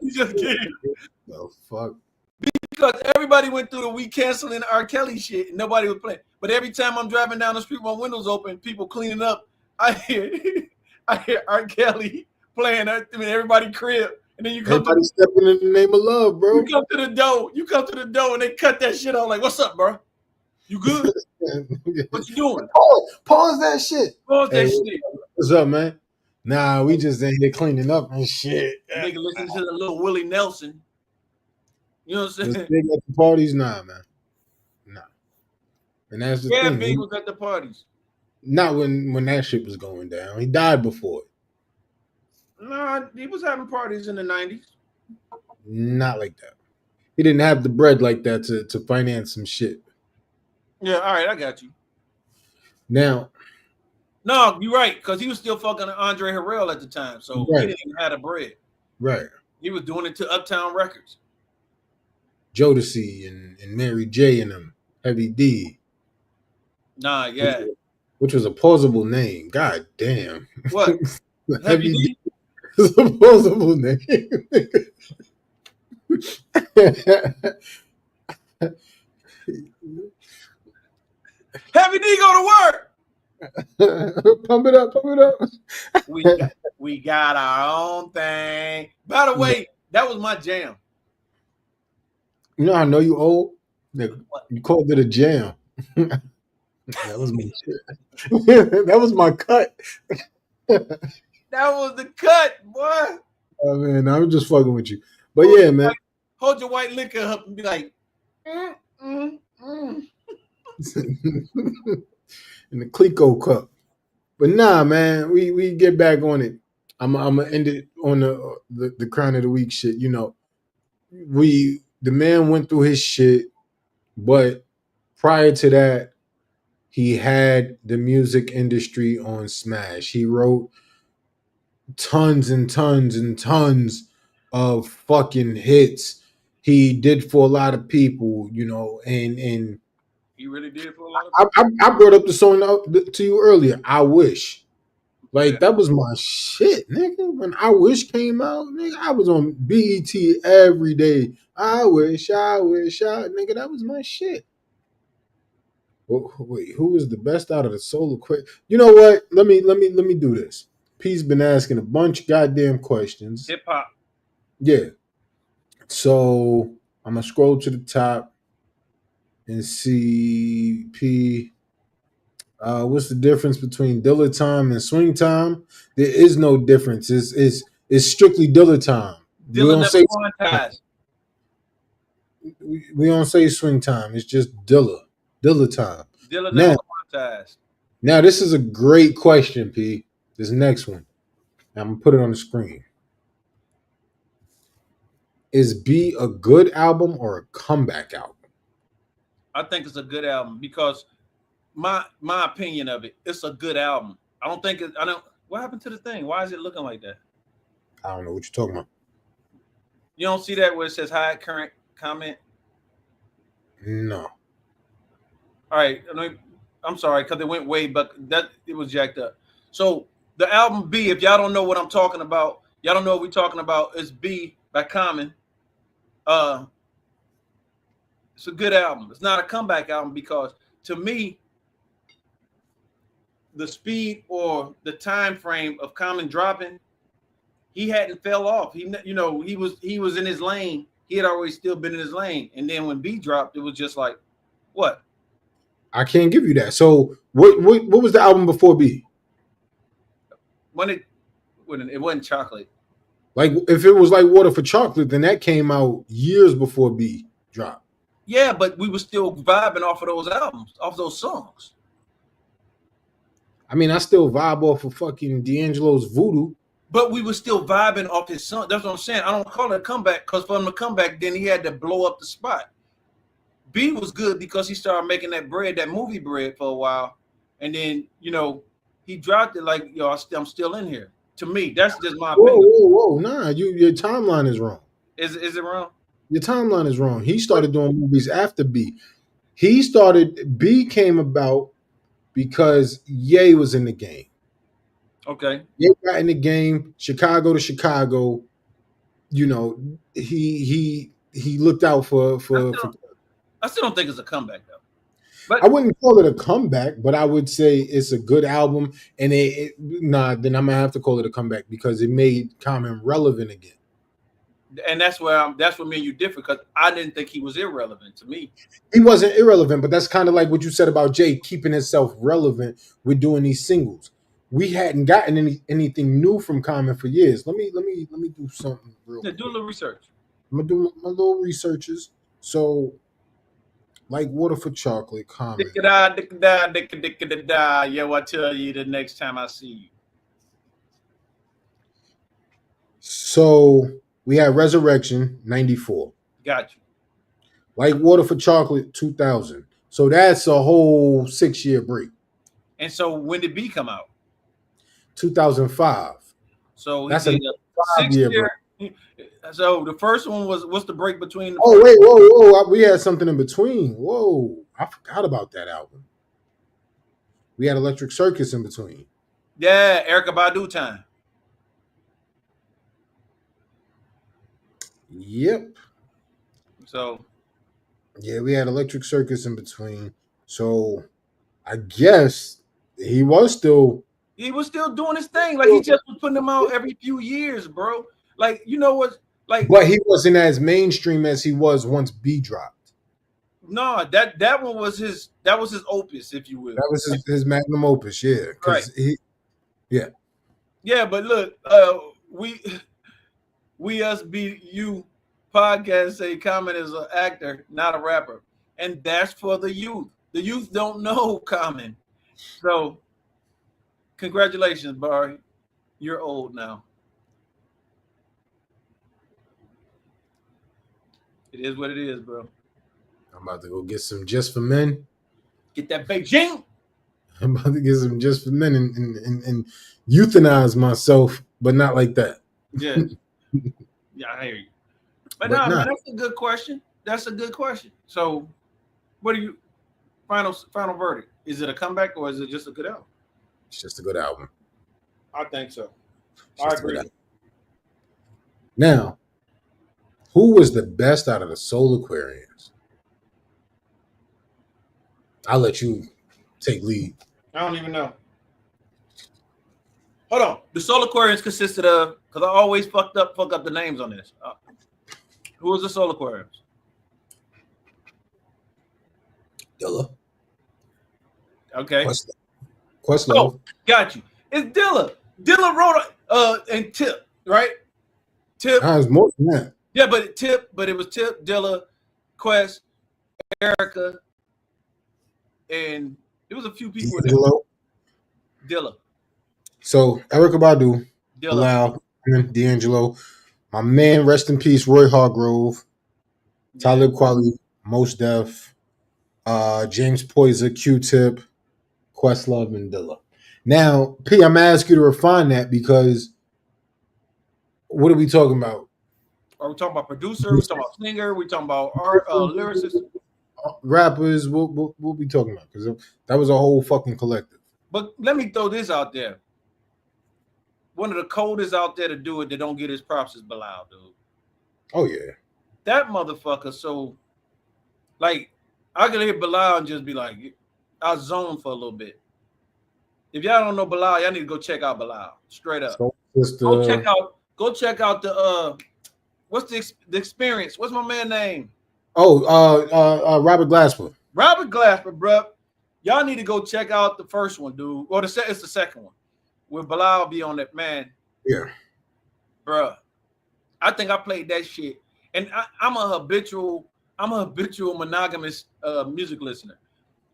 you just gave. Oh, fuck. Because everybody went through the we canceling R. Kelly shit and nobody was playing. But every time I'm driving down the street, my windows open, people cleaning up, I hear R. Kelly playing. Everybody crib. And then everybody stepping in the name of love, bro. You come to the door and they cut that shit off. Like, what's up, bro? You good? What you doing? Pause that shit. Pause that shit. What's up, man? Nah, we just in here cleaning up and shit. Nigga, listen to the little Willie Nelson. You know what I'm saying? Big at the parties, nah, man. Nah. And that's the thing. Big was at the parties. Not when that shit was going down. He died before it. Nah, he was having parties in the 90s. Not like that. He didn't have the bread like that to finance some shit. Yeah, all right, I got you. Now. No, you're right, because he was still fucking Andre Harrell at the time, so he didn't even have the bread. Right. He was doing it to Uptown Records. Jodeci and Mary J and them. Heavy D. Nah, yeah. Which was a plausible name. God damn. What? Heavy D? It's a plausible name. Heavy D go to work. Pump it up. We got our own thing. By the way, that was my jam. You know, I know you old. You called it a jam. That was my shit. That was my cut. That was the cut, boy. Oh man, I'm just fucking with you. But yeah, man. Hold your white liquor up and be like, mm, mm, mm. In the Clico cup. But nah, man, we get back on it. I'm gonna end it on the crown of the week shit. You know, the man went through his shit, but prior to that, he had the music industry on smash. He wrote tons and tons and tons of fucking hits. He did for a lot of people, you know, and He really did for a lot of people. I brought up the song to you earlier. I wish. Like that was my shit, nigga. When I Wish came out, nigga, I was on BET every day. I wish, nigga, that was my shit. Wait, who was the best out of the solo quick? You know what? Let me do this. P's been asking a bunch of goddamn questions. Hip hop. Yeah. So I'm gonna scroll to the top and see P. What's the difference between Dilla time and swing time? There is no difference. It's strictly Dilla time. Dilla never quantized. We don't say swing time. It's just Dilla time. Dilla never quantized. Now this is a great question, P. This next one. I'm gonna put it on the screen. Is B a good album or a comeback album? I think it's a good album because my opinion of it, it's a good album. What happened to the thing? Why is it looking like that? I don't know what you're talking about. You don't see that where it says hide current comment? No. All right. I'm sorry, because it went way, but it was jacked up. So the album B, if y'all don't know what I'm talking about, y'all don't know what we're talking about, it's B by Common. It's a good album. It's not a comeback album because to me, the speed or the time frame of Common dropping, he hadn't fell off. He was in his lane. He had always still been in his lane. And then when B dropped, it was just like, what? I can't give you that. So what was the album before B? When it wasn't Chocolate. Like if it was like Water for Chocolate, then that came out years before B dropped. Yeah, but we were still vibing off of those albums, off those songs. I mean, I still vibe off of fucking D'Angelo's Voodoo. But we were still vibing off his song. That's what I'm saying. I don't call it a comeback because for him to come back, then he had to blow up the spot. B was good because he started making that bread, that movie bread for a while. And then, he dropped it like, I'm still in here. To me, that's just my opinion. Whoa. Nah, your timeline is wrong. Is it wrong? Your timeline is wrong. He started doing movies after B. B came about because Ye was in the game. Okay. Ye got in the game, Chicago to Chicago. He looked out for I still don't think it's a comeback though. But I wouldn't call it a comeback, but I would say it's a good album. And then I'm gonna have to call it a comeback because it made Common relevant again. And that's where me and you differ because I didn't think he was irrelevant to me. He wasn't irrelevant, but that's kind of like what you said about Jay keeping himself relevant with doing these singles. We hadn't gotten anything new from Common for years. Let me do something real quick. Do a little research. I'm gonna do my little researches. So, like Water for Chocolate, Common. Yeah, I'll tell you the next time I see you. So we had Resurrection, 94. Got you. Like Water for Chocolate, 2000. So that's a whole 6-year break. And so when did B come out? 2005. So that's a 5-year break. So the first one what's the break between? Whoa! We had something in between. Whoa! I forgot about that album. We had Electric Circus in between. Yeah, Erykah Badu time. Yep. So. Yeah, we had Electric Circus in between. So, I guess he was still doing his thing. Like he just was putting them out every few years, bro. Like but he wasn't as mainstream as he was once B dropped. No, that one was his opus, if you will. That was his magnum opus, yeah. Right. Yeah, but look, We Us Be You podcast say Common is an actor, not a rapper. And that's for the youth. The youth don't know Common. So congratulations, Barry. You're old now. It is what it is, bro. I'm about to go get some Just for Men. Get that Beijing. I'm about to get some Just for Men and euthanize myself, but not like that. Yeah. Yeah, I hear you. But no, man, that's a good question. That's a good question. So what do you final verdict? Is it a comeback or is it just a good album? It's just a good album. I think so. I agree. Now, who was the best out of the Soul Aquarians? I'll let you take lead. I don't even know. Hold on. The Soul Aquarians consisted of, because I always fuck up the names on this. Who was the Soul Aquarians? Dilla. Okay. Questlove. Oh, got you. It's Dilla. Dilla wrote and Tip, right? Tip. It was more than that. Yeah, but it was Tip, Dilla, Quest, Erica, and it was a few people there. Dilla. So Erykah Badu, Dilla. Bilal, D'Angelo, my man, rest in peace, Roy Hargrove, Talib Kweli, Mos Def, James Poyser, Q-Tip, Questlove, and Dilla. Now, P, I'm gonna ask you to refine that because what are we talking about? Are we talking about producer? We talking about singer? We talking about art, lyricist? Rappers? What we talking about? Because that was a whole fucking collective. But let me throw this out there. One of the coldest out there to do it that don't get his props is Bilal, dude. Oh yeah, that motherfucker. So, like, I could hear Bilal and just be like, I zone for a little bit. If y'all don't know Bilal, y'all need to go check out Bilal. Straight up. So go check out the what's the experience? What's my man's name? Oh, Robert Glasper. Robert Glasper, bro. Y'all need to go check out the first one, dude. Or it's the second one. Where Bilal be on that, man. Yeah. Bro. I think I played that shit. And I'm a habitual monogamous music listener.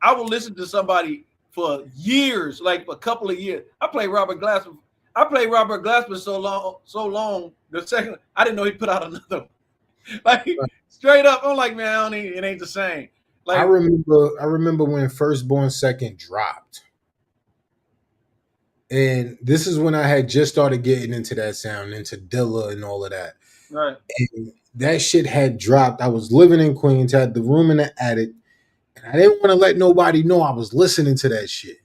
I will listen to somebody for years, like a couple of years. I played Robert Glasper so long. The second, I didn't know he put out another one. Like straight up, I'm like, man, it ain't the same. Like I remember when Firstborn Second dropped. And this is when I had just started getting into that sound, into Dilla and all of that. Right. And that shit had dropped. I was living in Queens, had the room in the attic, and I didn't want to let nobody know I was listening to that shit.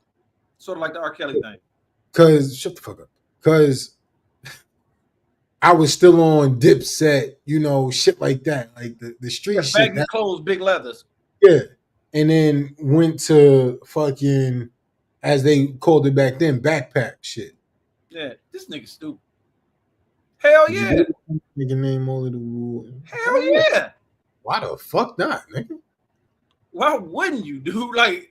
Sort of like the R. Kelly thing. Cause shut the fuck up. Cause I was still on Dipset, shit like that. Like the street shit. Baggy clothes, big leathers. Yeah. And then went to fucking, as they called it back then, backpack shit. Yeah, this nigga stupid. Hell yeah. Nigga name all of the Hell yeah. Why the fuck not, nigga? Why wouldn't you, dude? Like,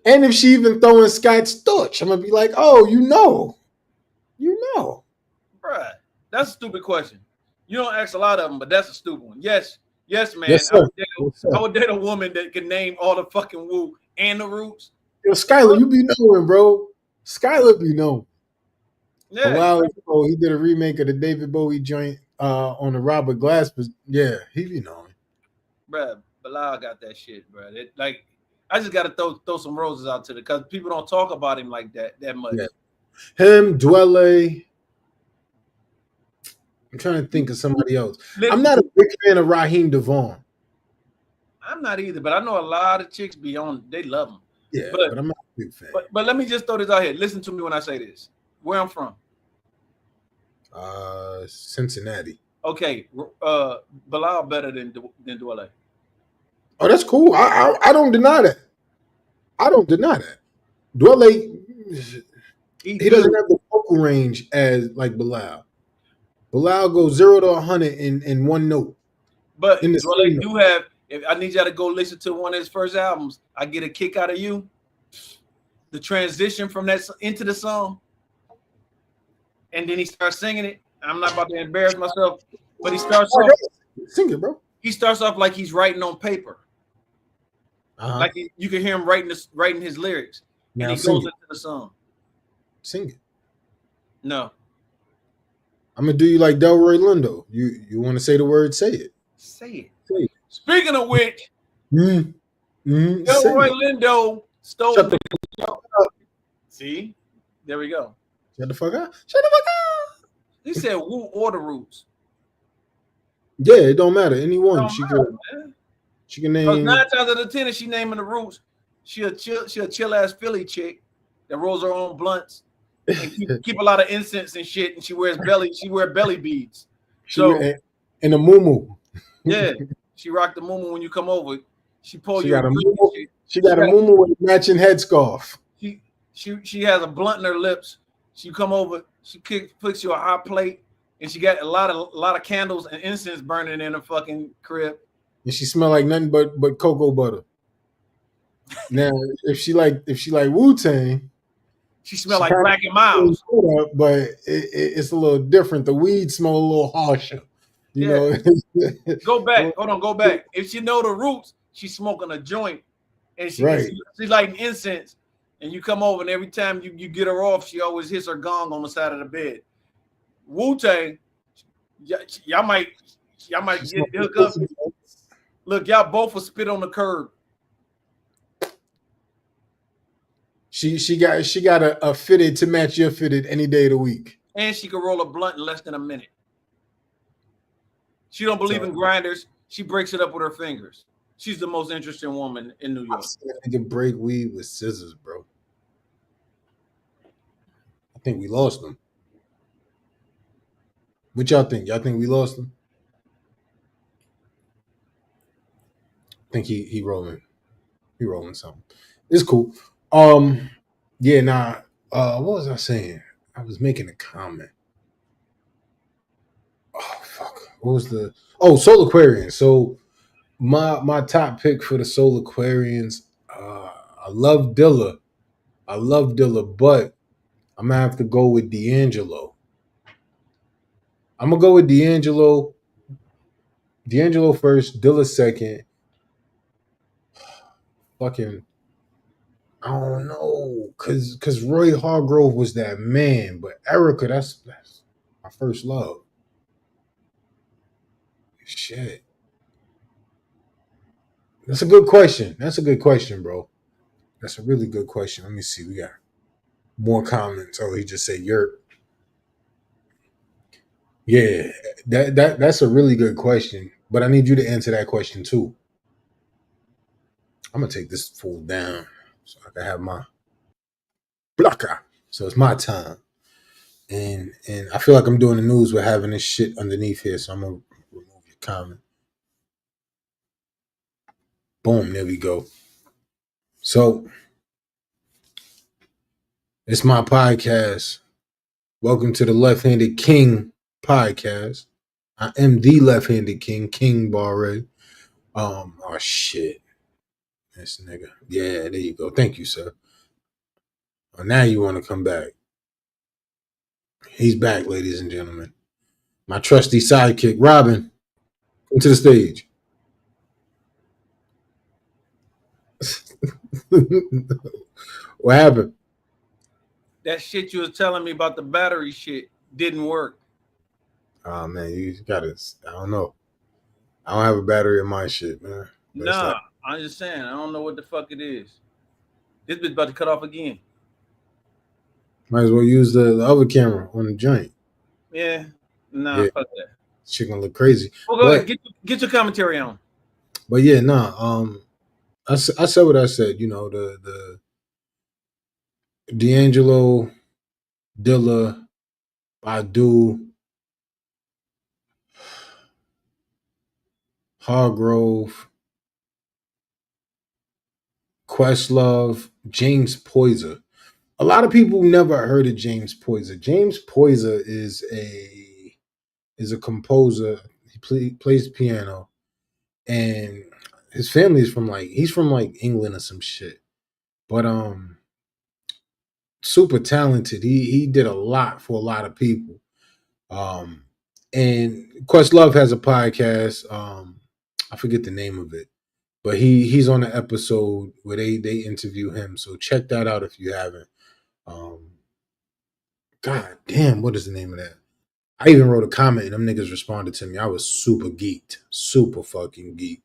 and if she even throwing Scott Storch, I'm gonna be like, oh, you know. Bruh, that's a stupid question. You don't ask a lot of them, but that's a stupid one. Yes, man. Yes, I would date a woman that can name all the fucking Wu and the Roots. Yo, Skylar, you be knowing, bro. Skylar be knowing. Yeah. A while ago, he did a remake of the David Bowie joint on the Robert Glasper. Yeah, he be knowing. Bruh, Bilal got that shit, bruh. Like, I just got to throw some roses out to because people don't talk about him like that much. Yeah. Him, Dwele. I'm trying to think of somebody else. I'm not a big fan of Raheem DeVaughn. I'm not either, but I know a lot of chicks be on. They love him. Yeah, but I'm not a big fan. But let me just throw this out here. Listen to me when I say this. Where I'm from? Cincinnati. Okay, Bilal better than Dwele. Oh, that's cool. I don't deny that. Dwele, he doesn't have the vocal range as like Bilal. Bilal goes 0 to 100 in one note. But Dwele do have. If I need y'all to go listen to one of his first albums, I Get a Kick Out of You. The transition from that into the song, and then he starts singing it. I'm not about to embarrass myself, but he starts Oh, off. sing it, bro. He starts off like he's writing on paper, Uh-huh. like you can hear him writing his lyrics, Now and he sing goes it. into the song. Sing it. No, I'm gonna do you like Delroy Lindo. You want to say the word? Say it. say it. Say it. Speaking of which, Say Delroy it. Lindo stole. Shut the See, there we go. Shut the fuck up. Shut the fuck up. He said, "Woo or the Roots." Yeah, it don't matter. Anyone. Don't She matter, could. man. She can Because name. 9 times out of 10, if she naming the Roots, she a chill ass Philly chick that rolls her own blunts and keep a lot of incense and shit, and she wears belly beads. So and a muumuu. yeah, she rocked the muumuu when you come over. She pull She you. got a muumuu. She got a muumuu with a matching headscarf. She has a blunt in her lips. She come over. She puts you a hot plate, and she got a lot of candles and incense burning in her fucking crib. And she smell like nothing but cocoa butter. Now, if she like Wu-Tang, she smell like Black and Miles. But it's a little different. The weed smell a little harsher. You know. Go back. Hold on. Go back. If she know the Roots, she's smoking a joint, and she's lighting incense. And you come over, and every time you get her off, she always hits her gong on the side of the bed. Wu-Tang, y'all might get hooked up. Look, y'all both will spit on the curb. She got a fitted to match your fitted any day of the week. And she can roll a blunt in less than a minute. She don't believe in grinders. She breaks it up with her fingers. She's the most interesting woman in New York. I've seen a nigga break weed with scissors, bro. I think we lost them. What y'all think? Y'all think we lost them? I think he rolling. He rolling something. It's cool. Yeah, nah. What was I saying? I was making a comment. Oh fuck. What was the Soul Aquarians. So my top pick for the Soul Aquarians, I love Dilla. But I'm gonna have to go with D'Angelo. I'm gonna go with D'Angelo. D'Angelo first, Dilla second. Fucking, I don't know, cause Roy Hargrove was that man, but Erica, that's my first love. Shit, that's a good question. Bro. That's a really good question. Let me see. We got more comments. Oh, he just said Yerp. Yeah, that's a really good question. But I need you to answer that question too. I'm gonna take this fool down so I can have my blocker. So it's my time. And I feel like I'm doing the news with having this shit underneath here. So I'm gonna remove your comment. Boom, there we go. So it's my podcast. Welcome to the Left-Handed King podcast. I am the Left-Handed King, King Barre. Oh shit. This nigga. Yeah, there you go. Thank you, sir. Oh, now you want to come back. He's back, ladies and gentlemen. My trusty sidekick, Robin. Come to the stage. What happened? That shit you was telling me about the battery shit didn't work. Oh man, you gotta. I don't know. I don't have a battery in my shit, man. Nah, I'm just saying. I don't know what the fuck it is. This bitch about to cut off again. Might as well use the other camera on the joint. Yeah. Nah, fuck that. Shit gonna look crazy. Well, go ahead. Get your commentary on. But yeah, nah. I said what I said. You know, the D'Angelo, Dilla, Badu, Hargrove, Questlove, James Poyser. A lot of people never heard of James Poyser. James Poyser is a composer. He plays piano, and his family is from he's from England or some shit. But super talented. He did a lot for a lot of people. And Questlove has a podcast. I forget the name of it, but he's on an episode where they interview him. So check that out if you haven't. God damn, what is the name of that? I even wrote a comment and them niggas responded to me. I was super geeked, super fucking geeked.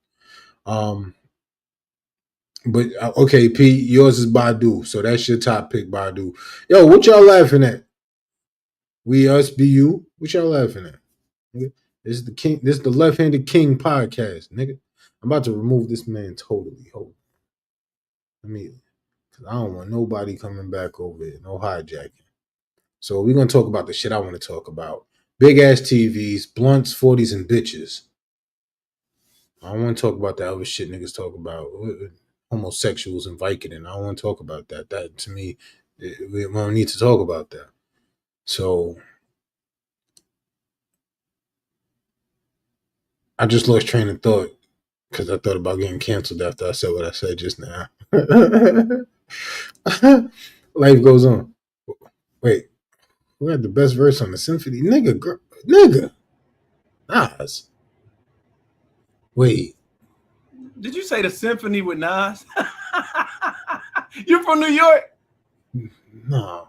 But okay, Pete, yours is Badu, so that's your top pick, Badu. Yo, what y'all laughing at? We us be you. What y'all laughing at? Nigga? This is the king. This is the Left-Handed King podcast, nigga. I'm about to remove this man totally. Hold on. Because I don't want nobody coming back over here. No hijacking. So we're gonna talk about the shit I want to talk about. Big ass TVs, blunts, 40s, and bitches. I don't want to talk about the other shit niggas talk about. Homosexuals and Vicodin. I don't want to talk about that. That to me, we don't need to talk about that. So I just lost train of thought because I thought about getting canceled after I said what I said just now. Life goes on. Wait, who had the best verse on the symphony? Nigga. Nas. Wait. Did you say the symphony with Nas? You from New York? No.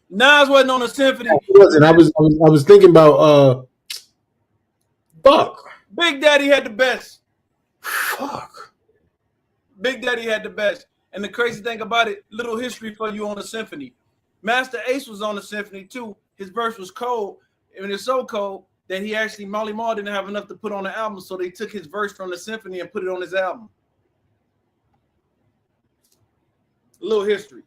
Nas wasn't on the symphony. He wasn't. I was thinking about fuck. Big Daddy had the best. Fuck. Big Daddy had the best. And the crazy thing about it, little history for you on the symphony. Master Ace was on the symphony too. His verse was cold. And it's so cold that he actually, Marley Marl didn't have enough to put on the album. So they took his verse from the symphony and put it on his album. A little history.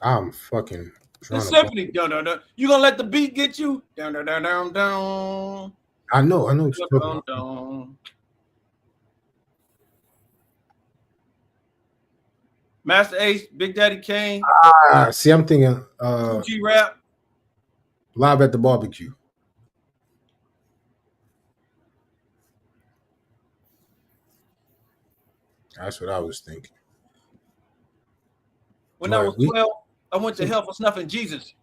I'm fucking the symphony. Dun, dun, dun. You gonna let the beat get you? Down, down, down, down, down. I know what you're talking about. Master Ace, Big Daddy Kane. See, I'm thinking G-Rap. Live at the Barbecue. That's what I was thinking. When I was 12, I went to hell for snuffing Jesus.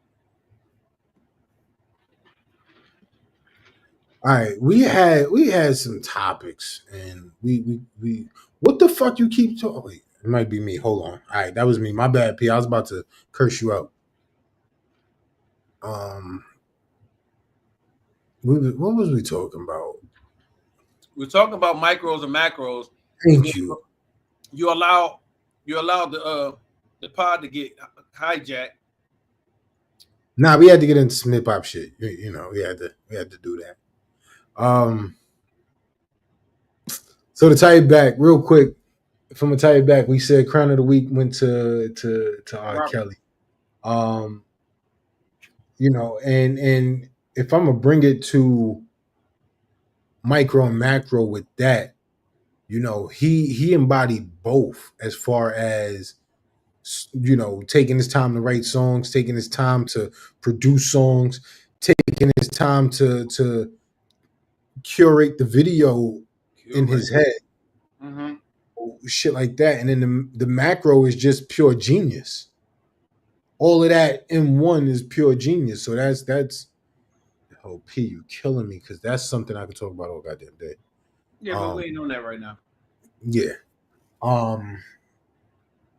All right, we had some topics, and we what the fuck you keep talking? Wait, it might be me. Hold on. All right, that was me. My bad, P. I was about to curse you out. What was we talking about? We're talking about micros and macros. Thank you. You allow the pod to get hijacked. Nah, we had to get into some hip hop shit. You know, we had to do that. So to tie it back real quick, from a tie it back, we said Crown of the Week went to R. Kelly. You know, and if I'm gonna bring it to micro and macro with that, you know, he embodied both as far as, you know, taking his time to write songs, taking his time to produce songs, taking his time to curate the video in his head, shit like that. And then the macro is just pure genius. All of that in one is pure genius. So that's oh P, you killing me, because that's something I could talk about all goddamn day. Yeah, but we ain't on that right now. Yeah.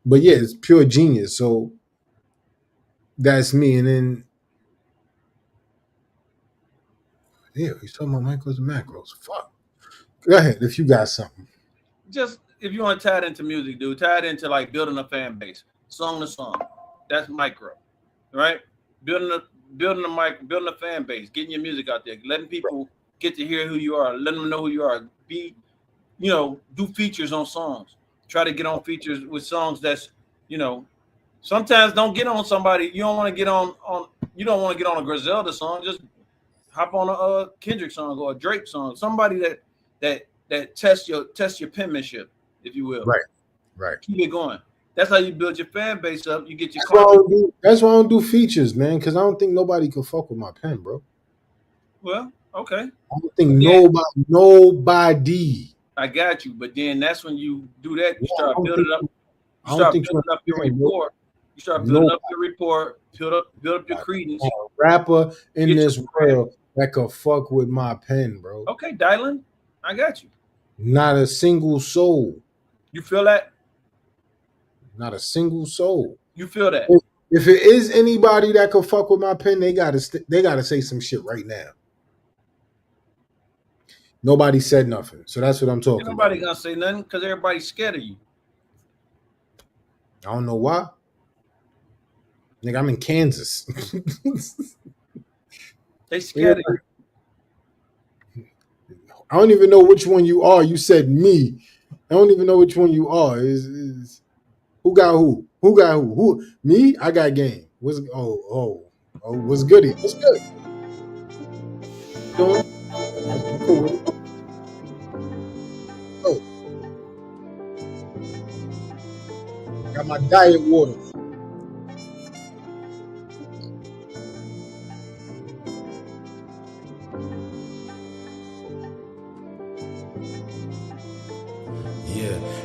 But yeah, it's pure genius. So that's me. And then yeah, he's talking about micros and macros. Fuck. Go ahead if you got something. Just if you want to tie it into music, dude, tie it into like building a fan base, song to song. That's micro, right? Building a fan base, getting your music out there, letting people get to hear who you are, letting them know who you are. Do features on songs. Try to get on features with songs that's, you know, sometimes don't get on somebody. You don't want to get on you don't want to get on a Griselda song. Just hop on a Kendrick song or a Drake song. Somebody that tests your penmanship, if you will. Right. Keep it going. That's how you build your fan base up. You get your. That's why I don't do features, man, because I don't think nobody can fuck with my pen, bro. Well, okay. I don't think nobody. I got you, but then that's when you do that. You start building up. You start building up your rapport. You start building up your report, build up your credence. A rapper in Get this your world that could fuck with my pen, bro. Okay, Dylan, I got you. Not a single soul. You feel that? Not a single soul. You feel that? If it is anybody that could fuck with my pen, they gotta say some shit right now. Nobody said nothing, so that's what I'm talking about. Nobody gonna say nothing because everybody's scared of you. I don't know why. Nigga, I'm in Kansas. They scared of you. I don't even know which one you are. You said me. I don't even know which one you are. Is who got who? Who got who? Who? Me? I got game. What's what's goody? What's good? Doing? Cool. Oh. Got my diet water.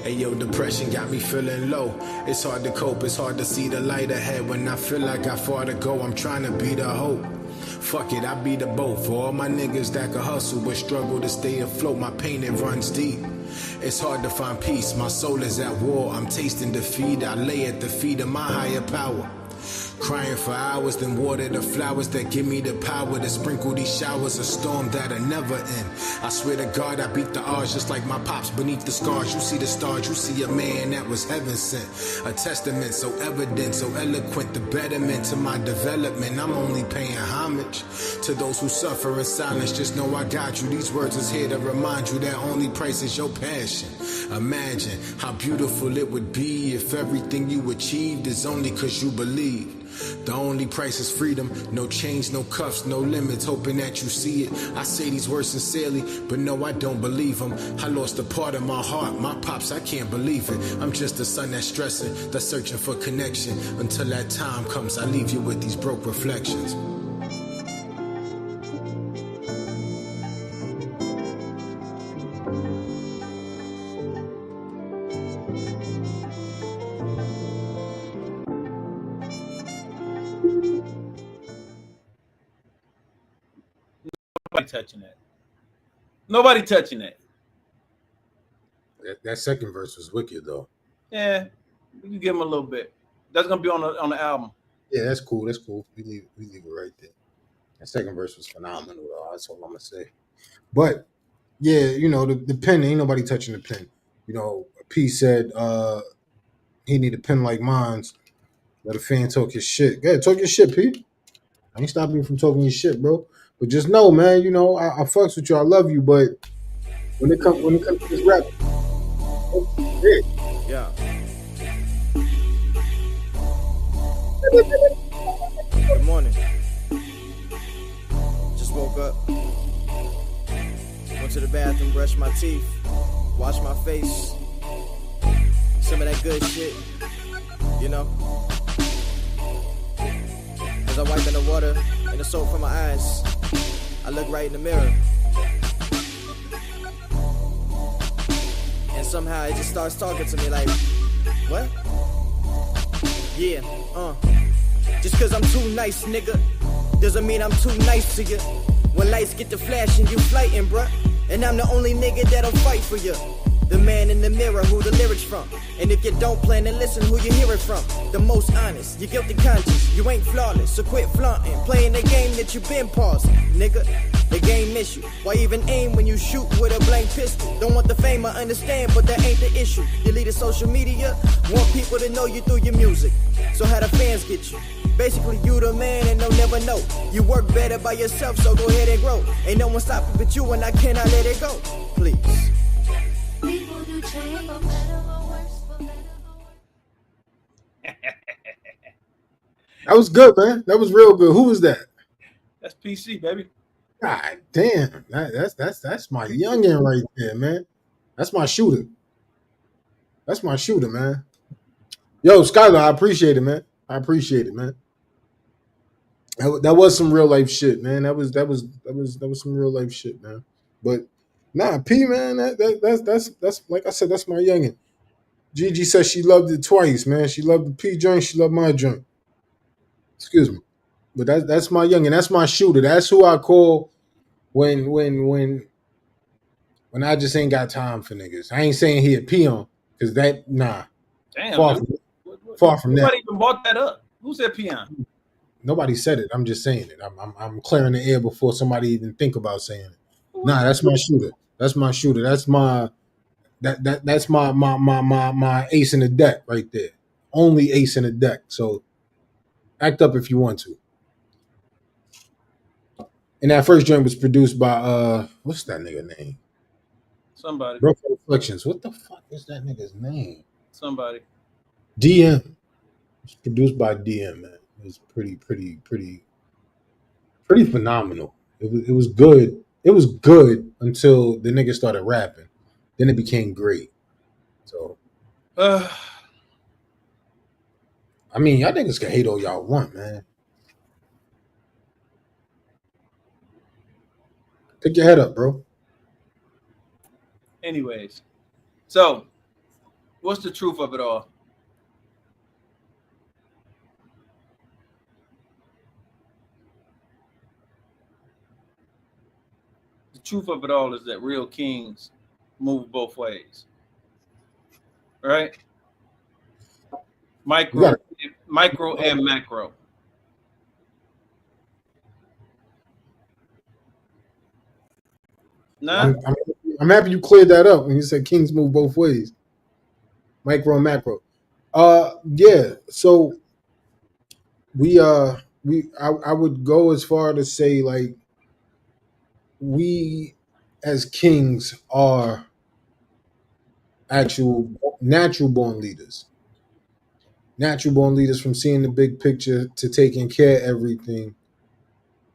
Hey yo, depression got me feeling low. It's hard to cope, it's hard to see the light ahead. When I feel like I far to go, I'm trying to be the hope. Fuck it, I be the boat. For all my niggas that can hustle but struggle to stay afloat, my pain, it runs deep. It's hard to find peace, my soul is at war. I'm tasting defeat, I lay at the feet of my higher power. Crying for hours, then water the flowers that give me the power to sprinkle these showers, a storm that'll never end. I swear to God, I beat the odds just like my pops beneath the scars. You see the stars, you see a man that was heaven sent. A testament so evident, so eloquent, the betterment to my development. I'm only paying homage to those who suffer in silence. Just know I got you. These words is here to remind you that only price is your passion. Imagine how beautiful it would be if everything you achieved is only cause you believed. The only price is freedom, no chains, no cuffs, no limits, hoping that you see it. I say these words sincerely, but no, I don't believe them. I lost a part of my heart, my pops, I can't believe it. I'm just a son that's stressing, that's searching for connection. Until that time comes, I leave you with these broke reflections. Nobody touching that. Nobody touching that. That second verse was wicked though. Yeah, you give him a little bit. That's gonna be on the album. Yeah, that's cool. That's cool. We leave it right there. That second verse was phenomenal. That's all I'm gonna say. But yeah, you know the pen. Ain't nobody touching the pen. You know, P said he need a pen like mine's. Let a fan talk his shit. Go ahead, talk your shit, P. I ain't stopping you from talking your shit, bro. But just know, man. You know I fucks with you. I love you, but when it comes to this rap, Yeah. Good morning. Just woke up. Went to the bathroom, brushed my teeth, washed my face. Some of that good shit, you know. As I wipe in the water and the soap from my eyes, I look right in the mirror. And somehow it just starts talking to me like, what? Yeah, just cause I'm too nice, nigga, doesn't mean I'm too nice to you. When lights get to flashing, you flightin', bruh. And I'm the only nigga that'll fight for you. The man in the mirror, who the lyrics from. And if you don't plan to listen, who you hear it from. The most honest, your guilty conscience. You ain't flawless, so quit flaunting. Playing the game that you been pausing, nigga. The game miss you. Why even aim when you shoot with a blank pistol? Don't want the fame, I understand, but that ain't the issue. You lead the social media, want people to know you through your music. So how the fans get you? Basically, you the man and they'll never know. You work better by yourself, so go ahead and grow. Ain't no one stopping but you, and I cannot let it go. Please. People do change, for better or worse, for better or worse. that was good, man. That was real good. Who was that? That's PC, baby. God damn, that's my youngin right there, man. That's my shooter. That's my shooter, man. Yo, Skylar, I appreciate it, man. I appreciate it, man. That was some real life shit, man. That was some real life shit, man. But nah, P, man, that's like I said, that's my youngin. Gigi said she loved it twice, man. She loved the P joint. She loved my joint. Excuse me, but that's my young and that's my shooter. That's who I call when I just ain't got time for niggas. I ain't saying he a peon because that nah. Damn, Far dude. Far from that. Nobody even brought that up. Who said peon? Nobody said it. I'm just saying it. I'm clearing the air before somebody even think about saying it. Nah, that's my shooter. That's my shooter. That's my that's my ace in the deck right there. Only ace in the deck. So act up if you want to. And that first joint was produced by what's that nigga name? Somebody. Broken Reflections. What the fuck is that nigga's name? Somebody. DM. It's produced by DM, man. It was pretty phenomenal. It was good. It was good until the nigga started rapping. Then it became great. So I mean, y'all niggas can hate all y'all want, man. Pick your head up, bro. Anyways, so what's the truth of it all? The truth of it all is that real kings move both ways, right? Micro and macro. Nah, I'm happy you cleared that up when you said kings move both ways. Micro and macro. Yeah. So I would go as far to say like we as kings are actual natural born leaders. Natural born leaders from seeing the big picture to taking care of everything.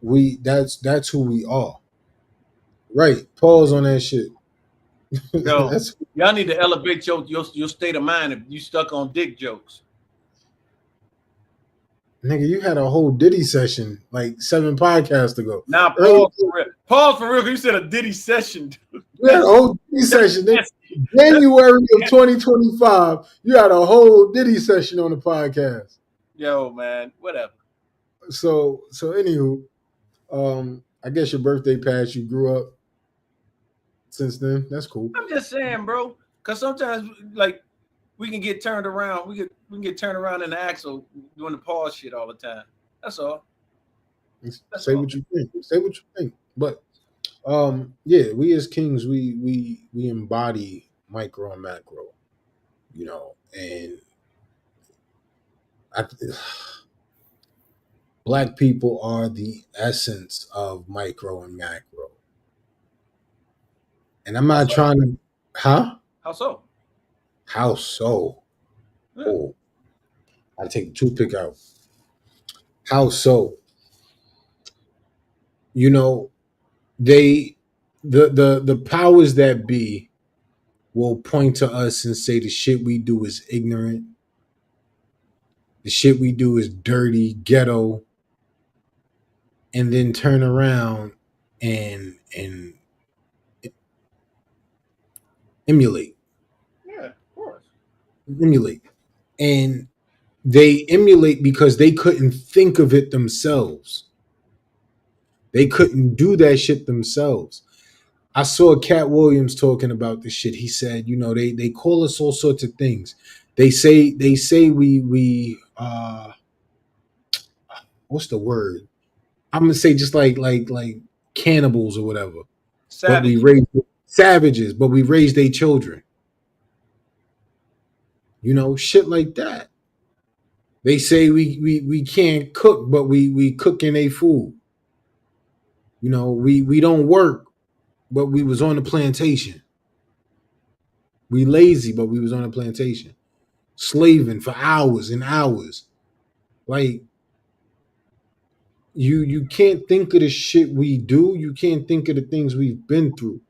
That's who we are. Right. Pause on that shit. yo, That's y'all need to elevate your state of mind if you stuck on dick jokes. nigga, you had a whole Diddy session like 7 podcasts ago. Now pause for real. Pause for real. You said a Diddy session. You had a whole Diddy session. January of 2025, you had a whole Diddy session on the podcast. Yo, man, whatever. So anywho, I guess your birthday passed. You grew up since then. That's cool. I'm just saying, bro, because sometimes like we can get turned around. We can get turned around in the axle doing the pause shit all the time. That's all. Say what you think. Say what you think. But yeah, we as kings, we embody micro and macro, you know, and Black people are the essence of micro and macro. And I'm not trying to, huh? How so? How so? Yeah. Oh, I take the toothpick out. How so? You know, the powers that be will point to us and say the shit we do is ignorant. The shit we do is dirty, ghetto, and then turn around and emulate. Yeah, of course. Emulate. And they emulate because they couldn't think of it themselves. They couldn't do that shit themselves. I saw Cat Williams talking about this shit. He said, you know, they call us all sorts of things. They say we what's the word? I'm gonna say just like cannibals or whatever. Savage. But we raise savages, but we raise their children. You know, shit like that. They say we can't cook, but we cook in a food. You know, we don't work, but we was on the plantation. We lazy, but we was on a plantation. Slaving for hours and hours. Like you can't think of the shit we do. You can't think of the things we've been through.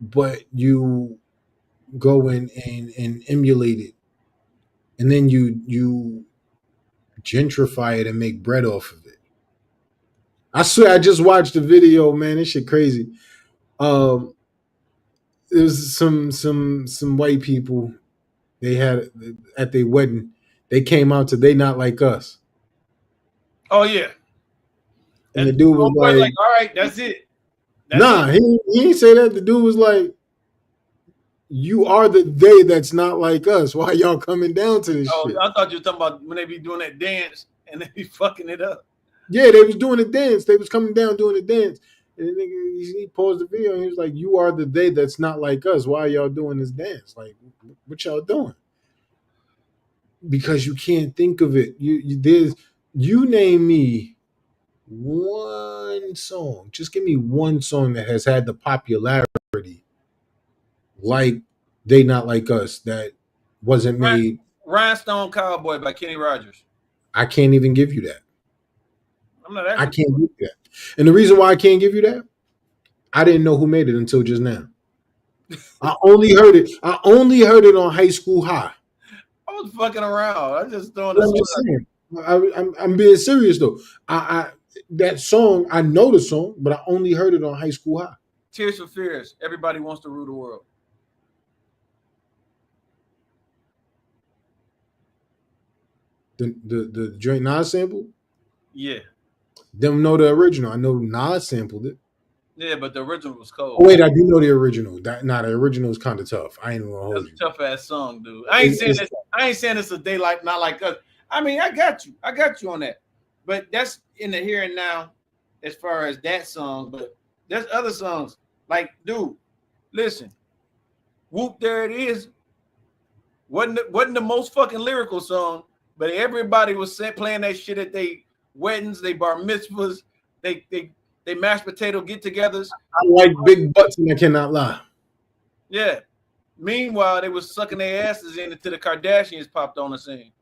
But you go in and emulate it. And then you gentrify it and make bread off of it. I swear I just watched the video, man. This shit crazy. There's some white people they had at their wedding. They came out to "They Not Like Us," Oh yeah. and the dude was Homeboy like, all right, that's it. That's "Nah, it. he didn't say that." The dude was like, "You are the they that's not like us. Why y'all coming down to this Oh, shit?" I thought you were talking about when they be doing that dance and they be fucking it up. Yeah, they was doing the dance. They was coming down doing the dance. And the nigga, he paused the video and he was like, "You are the they that's not like us. Why are y'all doing this dance? Like, what y'all doing?" Because you can't think of it. You name me one song. Just give me one song that has had the popularity like "They Not Like Us" that wasn't made. Rhinestone Cowboy by Kenny Rogers. I can't even give you that. I'm not I asking. can't give you that. And the reason why I can't give you that, I didn't know who made it until just now. I only heard it on High School High. I was fucking around. I just throwing I'm just saying. I'm being serious though. I that song, I know the song, but I only heard it on High School High. Tears for Fears. Everybody wants to rule the world. The joint Nas sample. Yeah. Them know the original. I know Nas sampled it. Yeah, but the original was cold. Oh wait, I do know the original. The original is kind of tough. I ain't gonna hold That's a you. tough ass song, dude. I ain't saying it's a day like not like us. I mean, I got you on that. But that's in the here and now as far as that song. But there's other songs. Like, dude, listen. Whoop, there it is. Wasn't the most fucking lyrical song, but everybody was playing that shit at they weddings, they bar mitzvahs, they mashed potato get-togethers. I like big butts and I cannot lie. Yeah. Meanwhile, they was sucking their asses in until the Kardashians popped on the scene.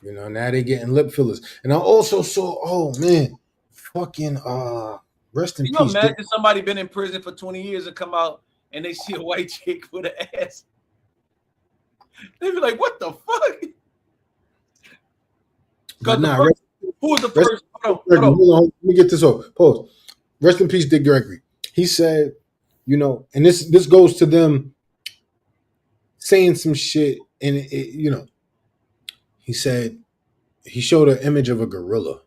You know, now they getting lip fillers. And I also saw, oh man, fucking rest in You peace. imagine somebody been in prison for 20 years and come out and they see a white chick with an ass. They be like, what the fuck? But nah, who was the first? Hold on. Let me get this off. Pause. Rest in peace, Dick Gregory. He said, you know, and this goes to them saying some shit, and you know, he said he showed an image of a gorilla,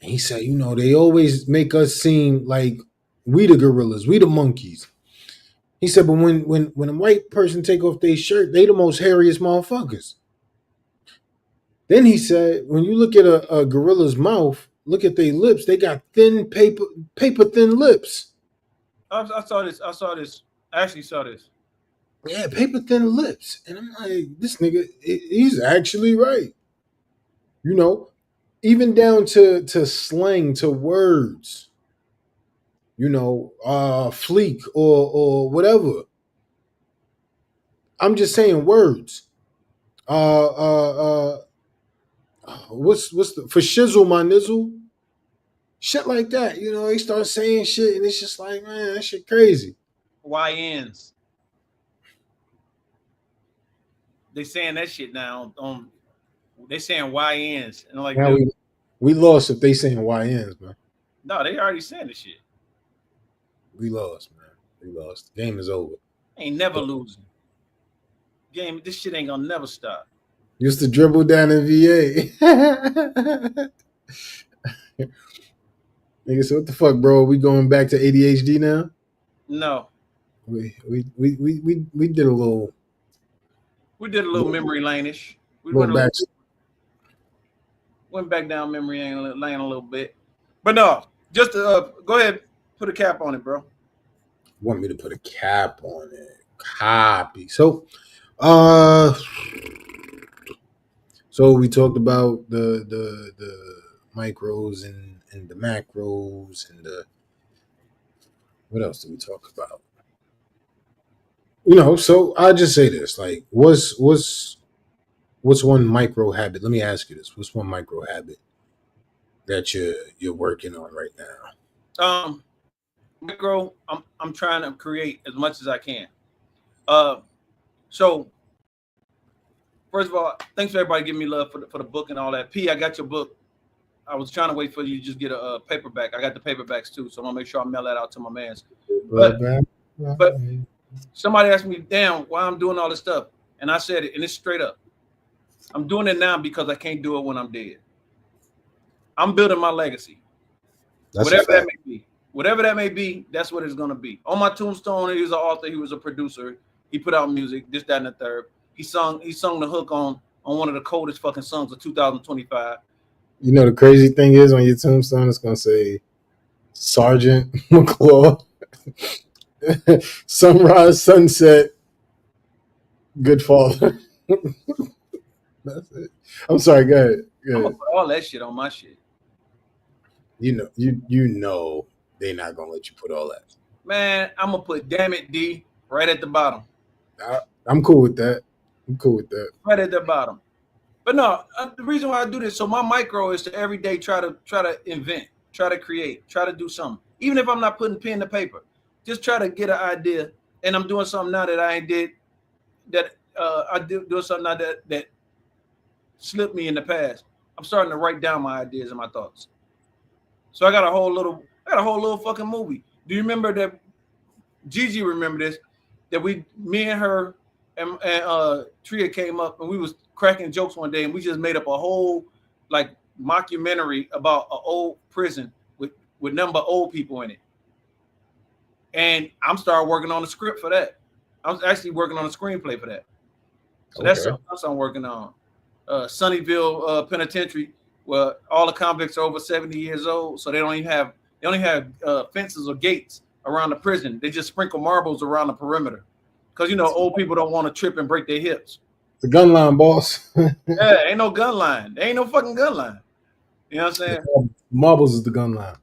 and he said, you know, they always make us seem like we the gorillas, we the monkeys. He said, but when a white person take off their shirt, they the most hairiest motherfuckers. Then he said, when you look at a gorilla's mouth, look at their lips, they got thin paper thin lips. I saw this. I actually saw this. Yeah, paper thin lips. And I'm like, this nigga, he's actually right. You know, even down to slang, to words. You know, fleek or whatever. I'm just saying words. What's the for shizzle my nizzle? Shit like that. You know, they start saying shit and it's just like, man, that shit crazy. YNs. They saying that shit now. They saying YNs. And I'm like, now we lost if they saying YNs, man. No, they already saying the shit. We lost, man. We lost. The game is over. Ain't never losing. Game, this shit ain't gonna never stop. Used to dribble down in VA. Nigga, so what the fuck, bro? We going back to ADHD now? No. We did a little. We did a little memory lane-ish. We went back down memory lane a little bit. But no, just go ahead, put a cap on it, bro. Want me to put a cap on it? Copy. So we talked about the micros and the macros and the what else did we talk about? You know, so I'll just say this: like, what's one micro habit? Let me ask you this: what's one micro habit that you're working on right now? Micro, I'm trying to create as much as I can. So first of all, thanks for everybody giving me love for the book and all that. P, I got your book. I was trying to wait for you to just get a paperback. I got the paperbacks too, so I'm gonna make sure I mail that out to my mans. But Somebody asked me, damn, why I'm doing all this stuff. And I said it, and it's straight up. I'm doing it now because I can't do it when I'm dead. I'm building my legacy. That's Whatever a that fact. may be. Whatever that may be, that's what it's gonna be. On my tombstone, he was an author, he was a producer, he put out music, this, that, and the third. He sung the hook on one of the coldest fucking songs of 2025. You know, the crazy thing is on your tombstone, it's gonna say Sergeant McClaw, sunrise, sunset, good father. That's it. I'm sorry. Go ahead. Go I'm ahead. gonna put all that shit on my shit. You know, they're not gonna let you put all that. Man, I'm gonna put damn it D right at the bottom. I'm cool with that. I'm cool with that. Right at the bottom. But no, the reason why I do this, so my micro is to every day try to invent, try to create, try to do something. Even if I'm not putting pen to paper, just try to get an idea. And I'm doing something now that I ain't did, that I do doing something now that slipped me in the past. I'm starting to write down my ideas and my thoughts. So I got a whole little fucking movie. Do you remember that? Gigi remember this, that me and her and Tria came up and we was cracking jokes one day and we just made up a whole like mockumentary about an old prison with number of old people in it. And I'm started working on the script for that. I was actually working on a screenplay for that. So that's something else I'm working on. Sunnyvale Penitentiary, where all the convicts are over 70 years old, so they only have fences or gates around the prison. They just sprinkle marbles around the perimeter, because old people don't want to trip and break their hips. The gun line, boss. Yeah, ain't no gun line. There ain't no fucking gun line. You know what I'm saying? Marbles is the gun line.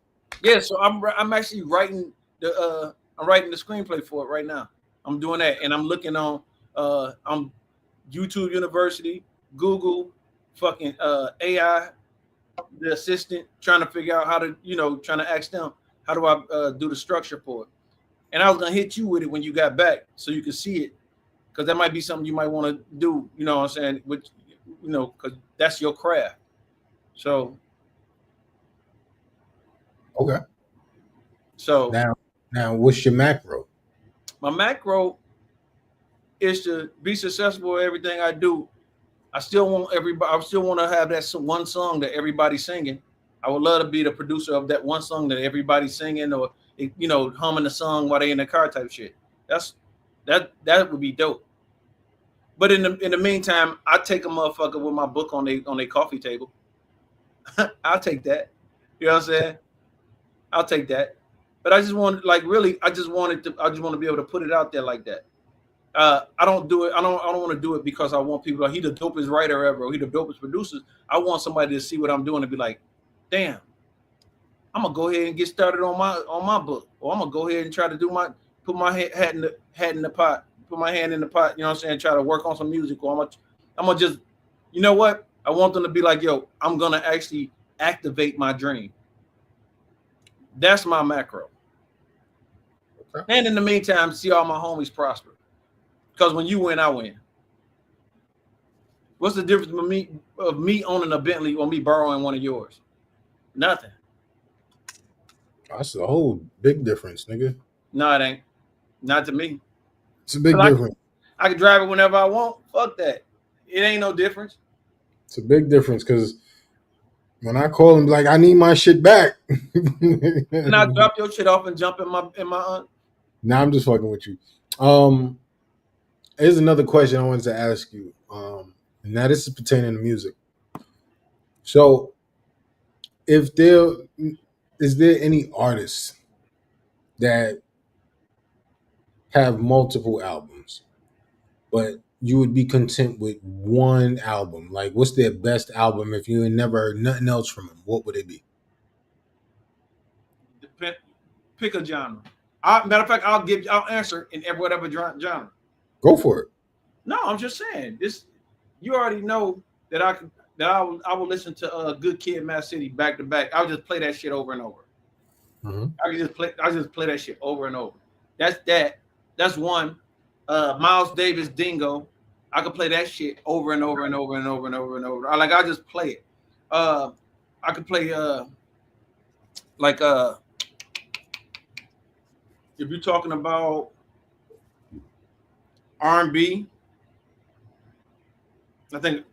Yeah, so I'm actually writing the screenplay for it right now. I'm doing that, and I'm looking on I'm YouTube University, Google, fucking AI, the assistant, trying to figure out how to, trying to ask them how do I do the structure for it. And I was gonna hit you with it when you got back so you could see it, because that might be something you might want to do. You know what I'm saying? Which, because that's your craft. So Okay. So now, what's your macro? My macro is to be successful at everything I do. I still want to have that one song that everybody's singing. I would love to be the producer of that one song that everybody's singing, or humming the song while they in the car type shit. That would be dope. But in the meantime, I take a motherfucker with my book on their coffee table. I'll take that. You know what I'm saying? I'll take that. But I just want, I just want to be able to put it out there like that. I don't do it. I don't want to do it because I want people he the dopest writer ever, or he the dopest producer. I want somebody to see what I'm doing and be like, damn, I'm gonna go ahead and get started on my book, or I'm gonna go ahead and try to put my hat in the pot, put my hand in the pot. You know what I'm saying? Try to work on some music, or I'm gonna just, you know what? I want them to be like, yo, I'm gonna actually activate my dream. That's my macro. Okay. And in the meantime, see all my homies prosper. Because when you win, I win. What's the difference of me owning a Bentley or me borrowing one of yours? Nothing. That's a whole big difference, nigga. No, it ain't. Not to me. It's a big difference. I can drive it whenever I want. Fuck that. It ain't no difference. It's a big difference, because when I call him, like, I need my shit back. And I drop your shit off and jump in my Nah, I'm just fucking with you. Here's another question I wanted to ask you. And now this is pertaining to music. So, is there any artists that have multiple albums, but you would be content with one album? Like, what's their best album? If you had never heard nothing else from them, what would it be? Pick a genre. Matter of fact, I'll answer in whatever genre. Go for it. No, I'm just saying this. You already know that I will listen to Good Kid, Mad City back to back. I'll just play that shit over and over. Mm-hmm. I just play that shit over and over. That's one. Miles Davis, Dingo. I could play that shit over and over and over and over and over and over. I just play it. I could play if you're talking about R&B. I think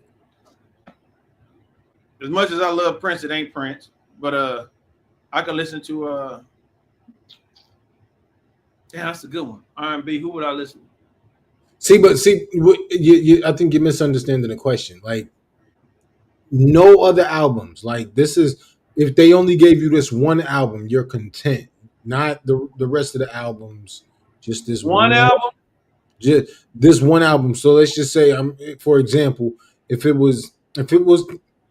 as much as I love Prince, it ain't Prince, but I could listen to yeah, that's a good one. R&B. Who would I listen to? I think you're misunderstanding the question. Like, no other albums. Like, this is if they only gave you this one album, you're content. Not the rest of the albums. Just this One album? Just this one album. So let's just say, for example, if it was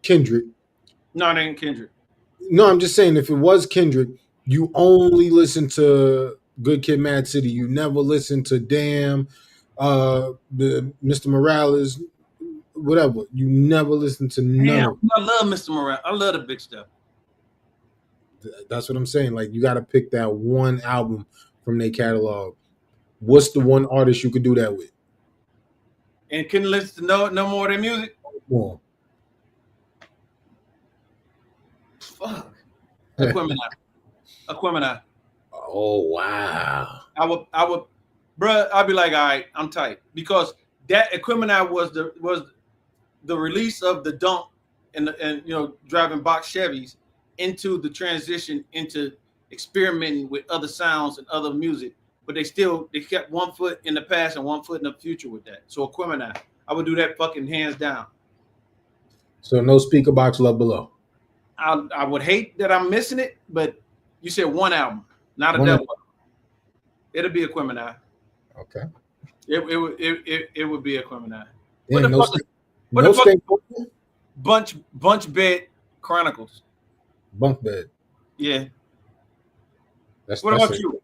Kendrick. No, it ain't Kendrick. No, I'm just saying if it was Kendrick, you only listen to Good Kid, Mad City. You never listen to Damn, the Mr. Morales, whatever. You never listen to none Damn, of I love Mr. Morales. I love the big stuff. That's what I'm saying. Like, you got to pick that one album from their catalog. What's the one artist you could do that with? And couldn't listen to no more of their music? Well, Fuck. Aquemini. oh wow. I would, bruh, I'd be like, all right, I'm tight. Because that Aquemini was the release of the Dunk and you know, driving box Chevys into the transition into experimenting with other sounds and other music. But they kept one foot in the past and one foot in the future with that. So Aquemini, I would do that fucking hands down. So no Speaker Box Love Below. I would hate that I'm missing it, but you said one album, not a double album. It'll be Aquemini. Okay. It would be Aquemini. Yeah, What the fuck? Bunch Bed Chronicles. Bunk Bed. Yeah. What about you?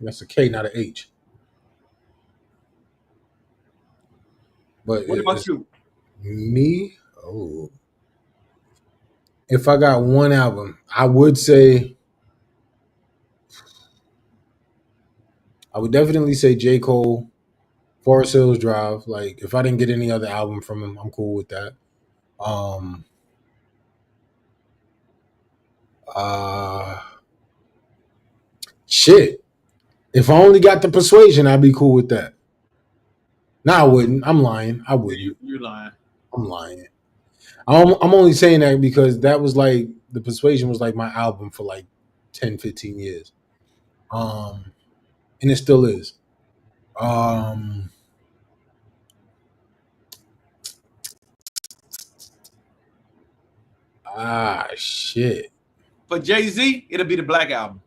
That's a K, not an H. But what about you? Me? Oh. If I got one album, I would say I would definitely say J. Cole, Forest Hills Drive. Like, if I didn't get any other album from him, I'm cool with that. Shit. If I only got the Persuasion, I'd be cool with that. No, I wouldn't. I'm lying. I wouldn't. You're lying. I'm lying. I'm only saying that because that was like the Persuasion was like my album for like 10, 15 years. And it still is. Shit. For Jay-Z, it'll be the Black Album.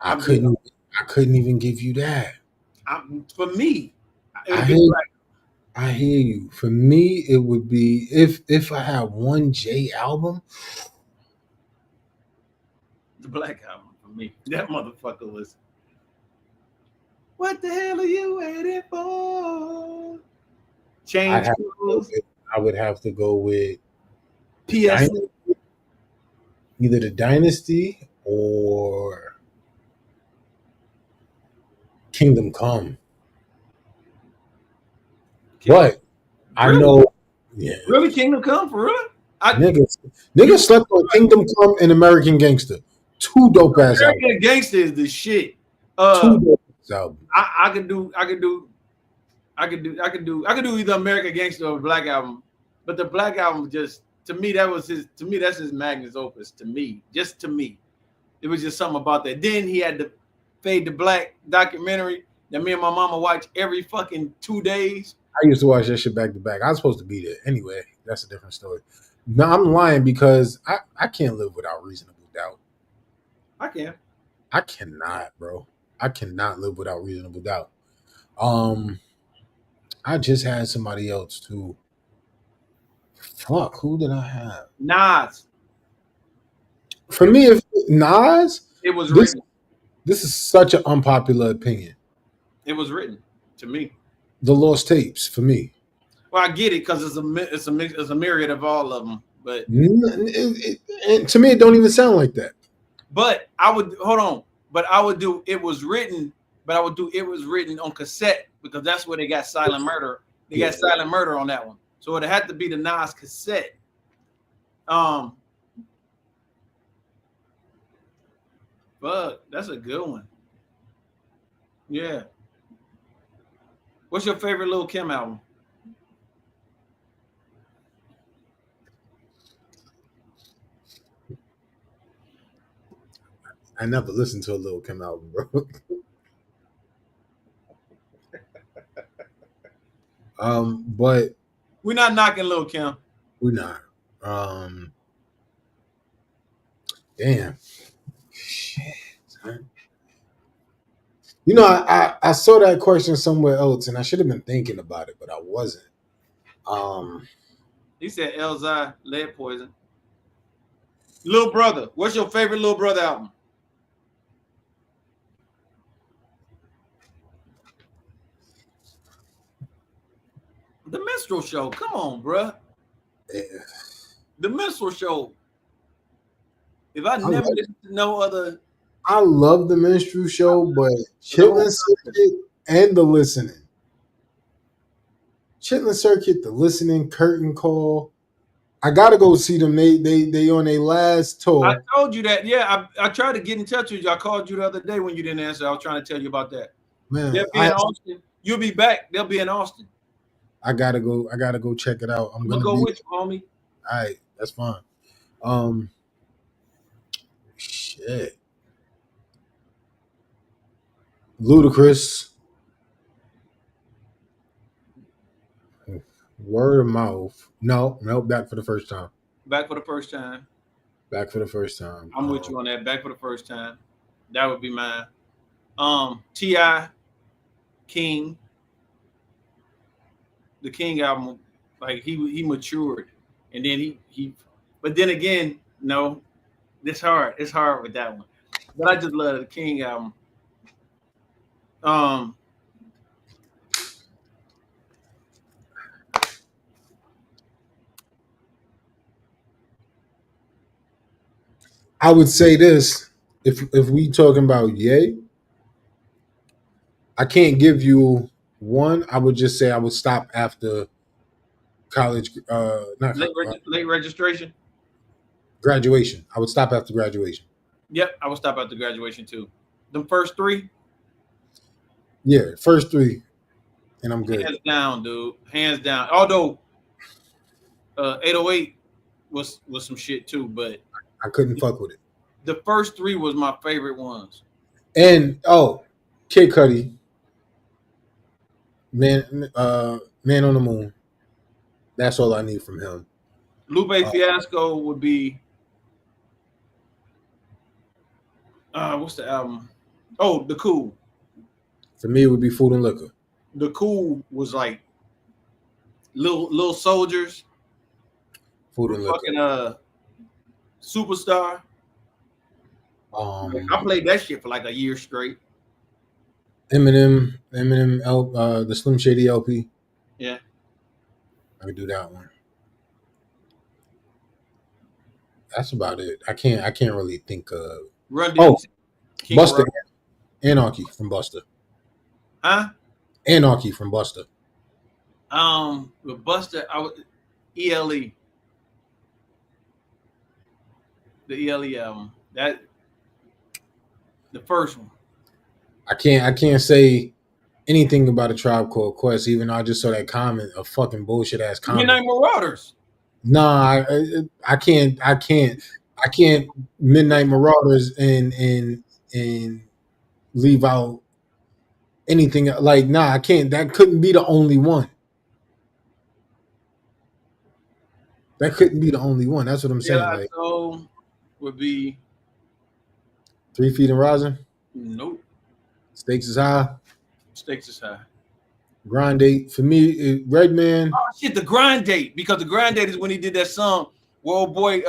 I couldn't even give you that. For me, I hear you. For me, it would be if I had one J album. The Black Album for me. That motherfucker was. What the hell are you waiting for? Change clothes. I would have to go with PS. Either the Dynasty or Kingdom Come. But I know, yeah. Really, Kingdom Come for real? Niggas slept on Kingdom Come and American Gangster. Two dope ass albums. American Gangster is the shit. Two dope ass albums. I could do either American Gangster or Black Album, but the Black Album just to me that's his magnus opus. To me, it was just something about that. Then he had the Fade to Black documentary that me and my mama watch every fucking 2 days. I used to watch that shit back to back. I was supposed to be there. Anyway, that's a different story. No, I'm lying because I can't live without Reasonable Doubt. I can. I cannot, bro. I cannot live without Reasonable Doubt. I just had somebody else too. Fuck, who did I have? Nas. For me, if Nas, it was written. This is such an unpopular opinion. It was written to me. The Lost Tapes for me. Well, I get it because it's a myriad of all of them. But to me, it don't even sound like that. But I would hold on. But I would do it was written. But I would do it was written on cassette because that's where they got Silent Murder. They got Silent Murder on that one. So it had to be the Nas cassette. But that's a good one. Yeah. What's your favorite Lil Kim album? I never listened to a Lil Kim album, bro. But We're not knocking Lil Kim. we're not. Damn. Shit. Son. You know, I saw that question somewhere else, and I should have been thinking about it, but I wasn't. He said Elzai, Lead Poison. Lil Brother. What's your favorite Lil Brother album? The Minstrel Show. Come on, bruh. Yeah. The Minstrel Show. If I never like- listened to no other, I love the Minstrel Show, but Chitlin Circuit and the Listening. Chitlin Circuit, the Listening, Curtain Call. I gotta go see them. They on their last tour. I told you that. Yeah, I tried to get in touch with you. I called you the other day when you didn't answer. I was trying to tell you about that. Man, They'll be in Austin. You'll be back. They'll be in Austin. I gotta go check it out. I'm We'll gonna go be, with you, homie. all right, that's fine. Shit. Ludacris. Word of mouth. No, back for the first time. Back for the first time. Back for the first time. I'm with you on that. Back for the first time. That would be mine. T.I. King. The King album, like he matured, and then he but then again, no, it's hard. It's hard with that one. But I just love the King album. I would say this: if we talking about Ye, I can't give you one. I would just say I would stop after college. Not late registration. Graduation. I would stop after graduation. Yep, I would stop at the graduation too. The first three, Yeah, first three, and I'm good. hands down, dude. Hands down. Although 808 was some shit too, but I couldn't fuck with it. the first three was my favorite ones. And Kid Cudi, Man on the Moon. That's all I need from him. Lupe Fiasco would be what's the album? Oh, The Cool. For me, it would be Food and Liquor. The Cool was like little soldiers, Food and Liquor. fucking Superstar. I played that shit for like a year straight. Eminem, the Slim Shady LP. Yeah. I could do that one. That's about it. I can't really think of Run Oh, DMC. King Buster. Rock. Anarchy from Buster. Huh? Anarchy from Buster. With Buster, I would ELE. The ELE album. That the first one. I can't say anything about a Tribe Called Quest, even though I just saw that comment, a fucking bullshit ass comment. Midnight Marauders. Nah, I can't Midnight Marauders and leave out anything like I can't. That couldn't be the only one. That couldn't be the only one. That's what I'm saying. Yeah, Like so would be 3 Feet and Rising, nope. Stakes is High, Stakes is high. Grind Date. For me, Redman. Oh shit, the Grind Date, because the Grind Date is when he did that song where old boy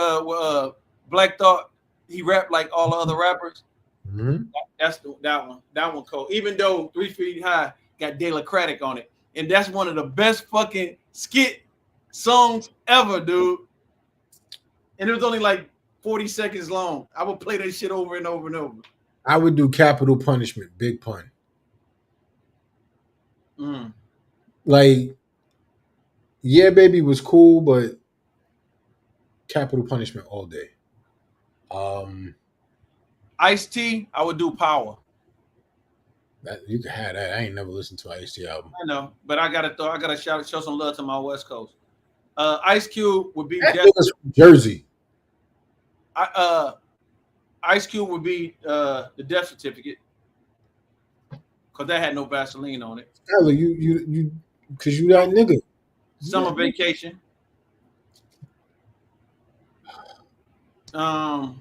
Black Thought, he rapped like all the other rappers. Mm-hmm. That's that one. That one cool. Even though 3 Feet High got Democratic on it, and that's one of the best fucking skit songs ever, dude. And it was only like 40 seconds long. I would play that shit over and over and over. I would do Capital Punishment, Big Pun. Like, yeah, Baby was cool, but Capital Punishment all day. Ice-T, I would do Power. That you can have that. I ain't never listened to an Ice-T album. I know, but I gotta show some love to my West Coast. Ice Cube would be That nigga's from Jersey. Ice Cube would be the Death Certificate, because that had no Vaseline on it. Skyler, you, because you that nigga. Summer Vacation. I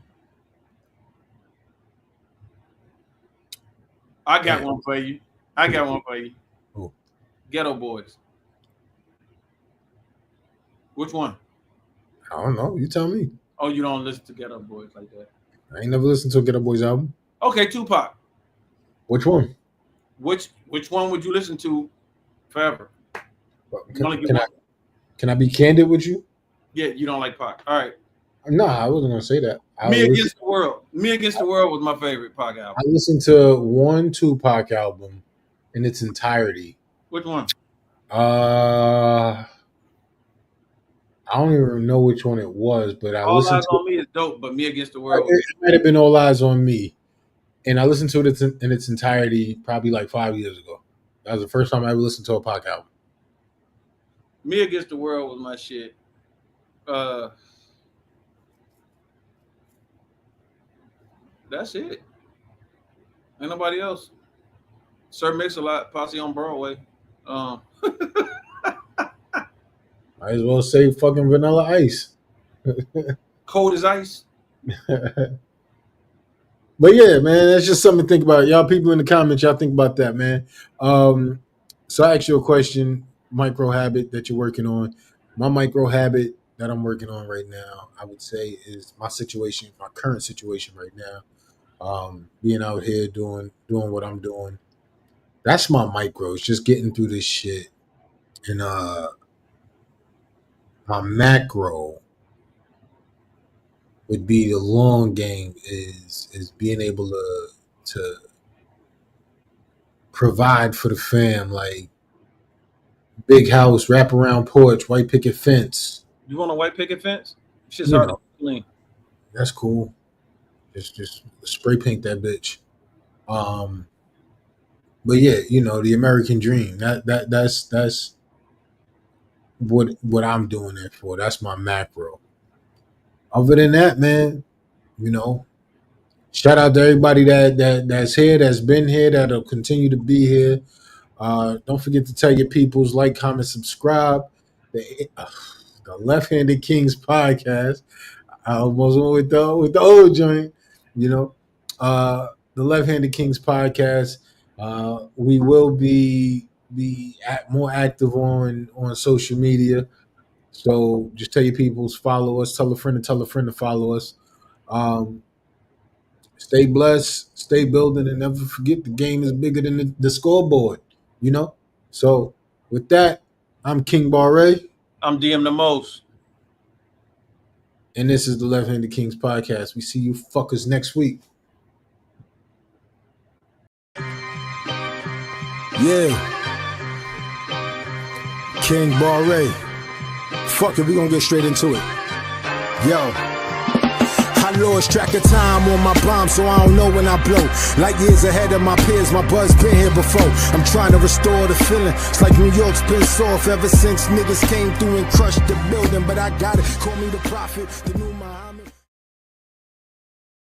got one for you. Who? Ghetto Boys. Which one? I don't know. You tell me. Oh, you don't listen to Ghetto Boys like that. I ain't never listened to a Get Up Boys album. Okay, Tupac. Which one? Which one would you listen to forever? Can I be candid with you? Yeah, you don't like Pac. All right. No, I wasn't gonna say that. Me Against the World. Me Against the World was my favorite Pac album. I listened to one Tupac album in its entirety. Which one? I don't even know which one it was, but I All listened Eyes to on Me is dope, but Me Against the World. it. Might have been All Eyes on Me, and I listened to it in its entirety probably like 5 years ago. That was the first time I ever listened to a Pac album. Me Against the World was my shit. That's it. Ain't nobody else. Sir Mix-a-Lot, Posse on Broadway. Might as well say fucking Vanilla Ice. Cold as Ice. But yeah, man, that's just something to think about. Y'all people in the comments, y'all think about that, man. So I asked you a question, micro habit that you're working on. My micro habit that I'm working on right now, I would say, is my current situation right now. Being out here doing what I'm doing. That's my micro. It's just getting through this shit. And my macro would be the long game is being able to provide for the fam, like big house, wraparound porch, white picket fence. You want a white picket fence? Shit's hard to clean. That's cool. Just spray paint that bitch. But yeah, the American dream. That's what I'm doing it for. That's my macro. Other than that, man, shout out to everybody that's here, that's been here, that'll continue to be here. Don't forget to tell your peoples, like, comment, subscribe. The Left-Handed Kings podcast. I almost went with the old joint, the Left-Handed Kings podcast. We will be more active on social media. So just tell your peoples, follow us, tell a friend to follow us. Stay blessed, stay building, and never forget the game is bigger than the scoreboard, So with that, I'm King Barre. I'm DM the Most. And this is the Left-Handed Kings podcast. We see you fuckers next week. Yeah. King Barre. Fuck it, we gonna get straight into it. Yo. I lost track of time on my bomb, so I don't know when I blow. Like years ahead of my peers, my buzz been here before. I'm trying to restore the feeling. It's like New York's been soft ever since niggas came through and crushed the building. But I got it, call me the prophet, the new Muhammad.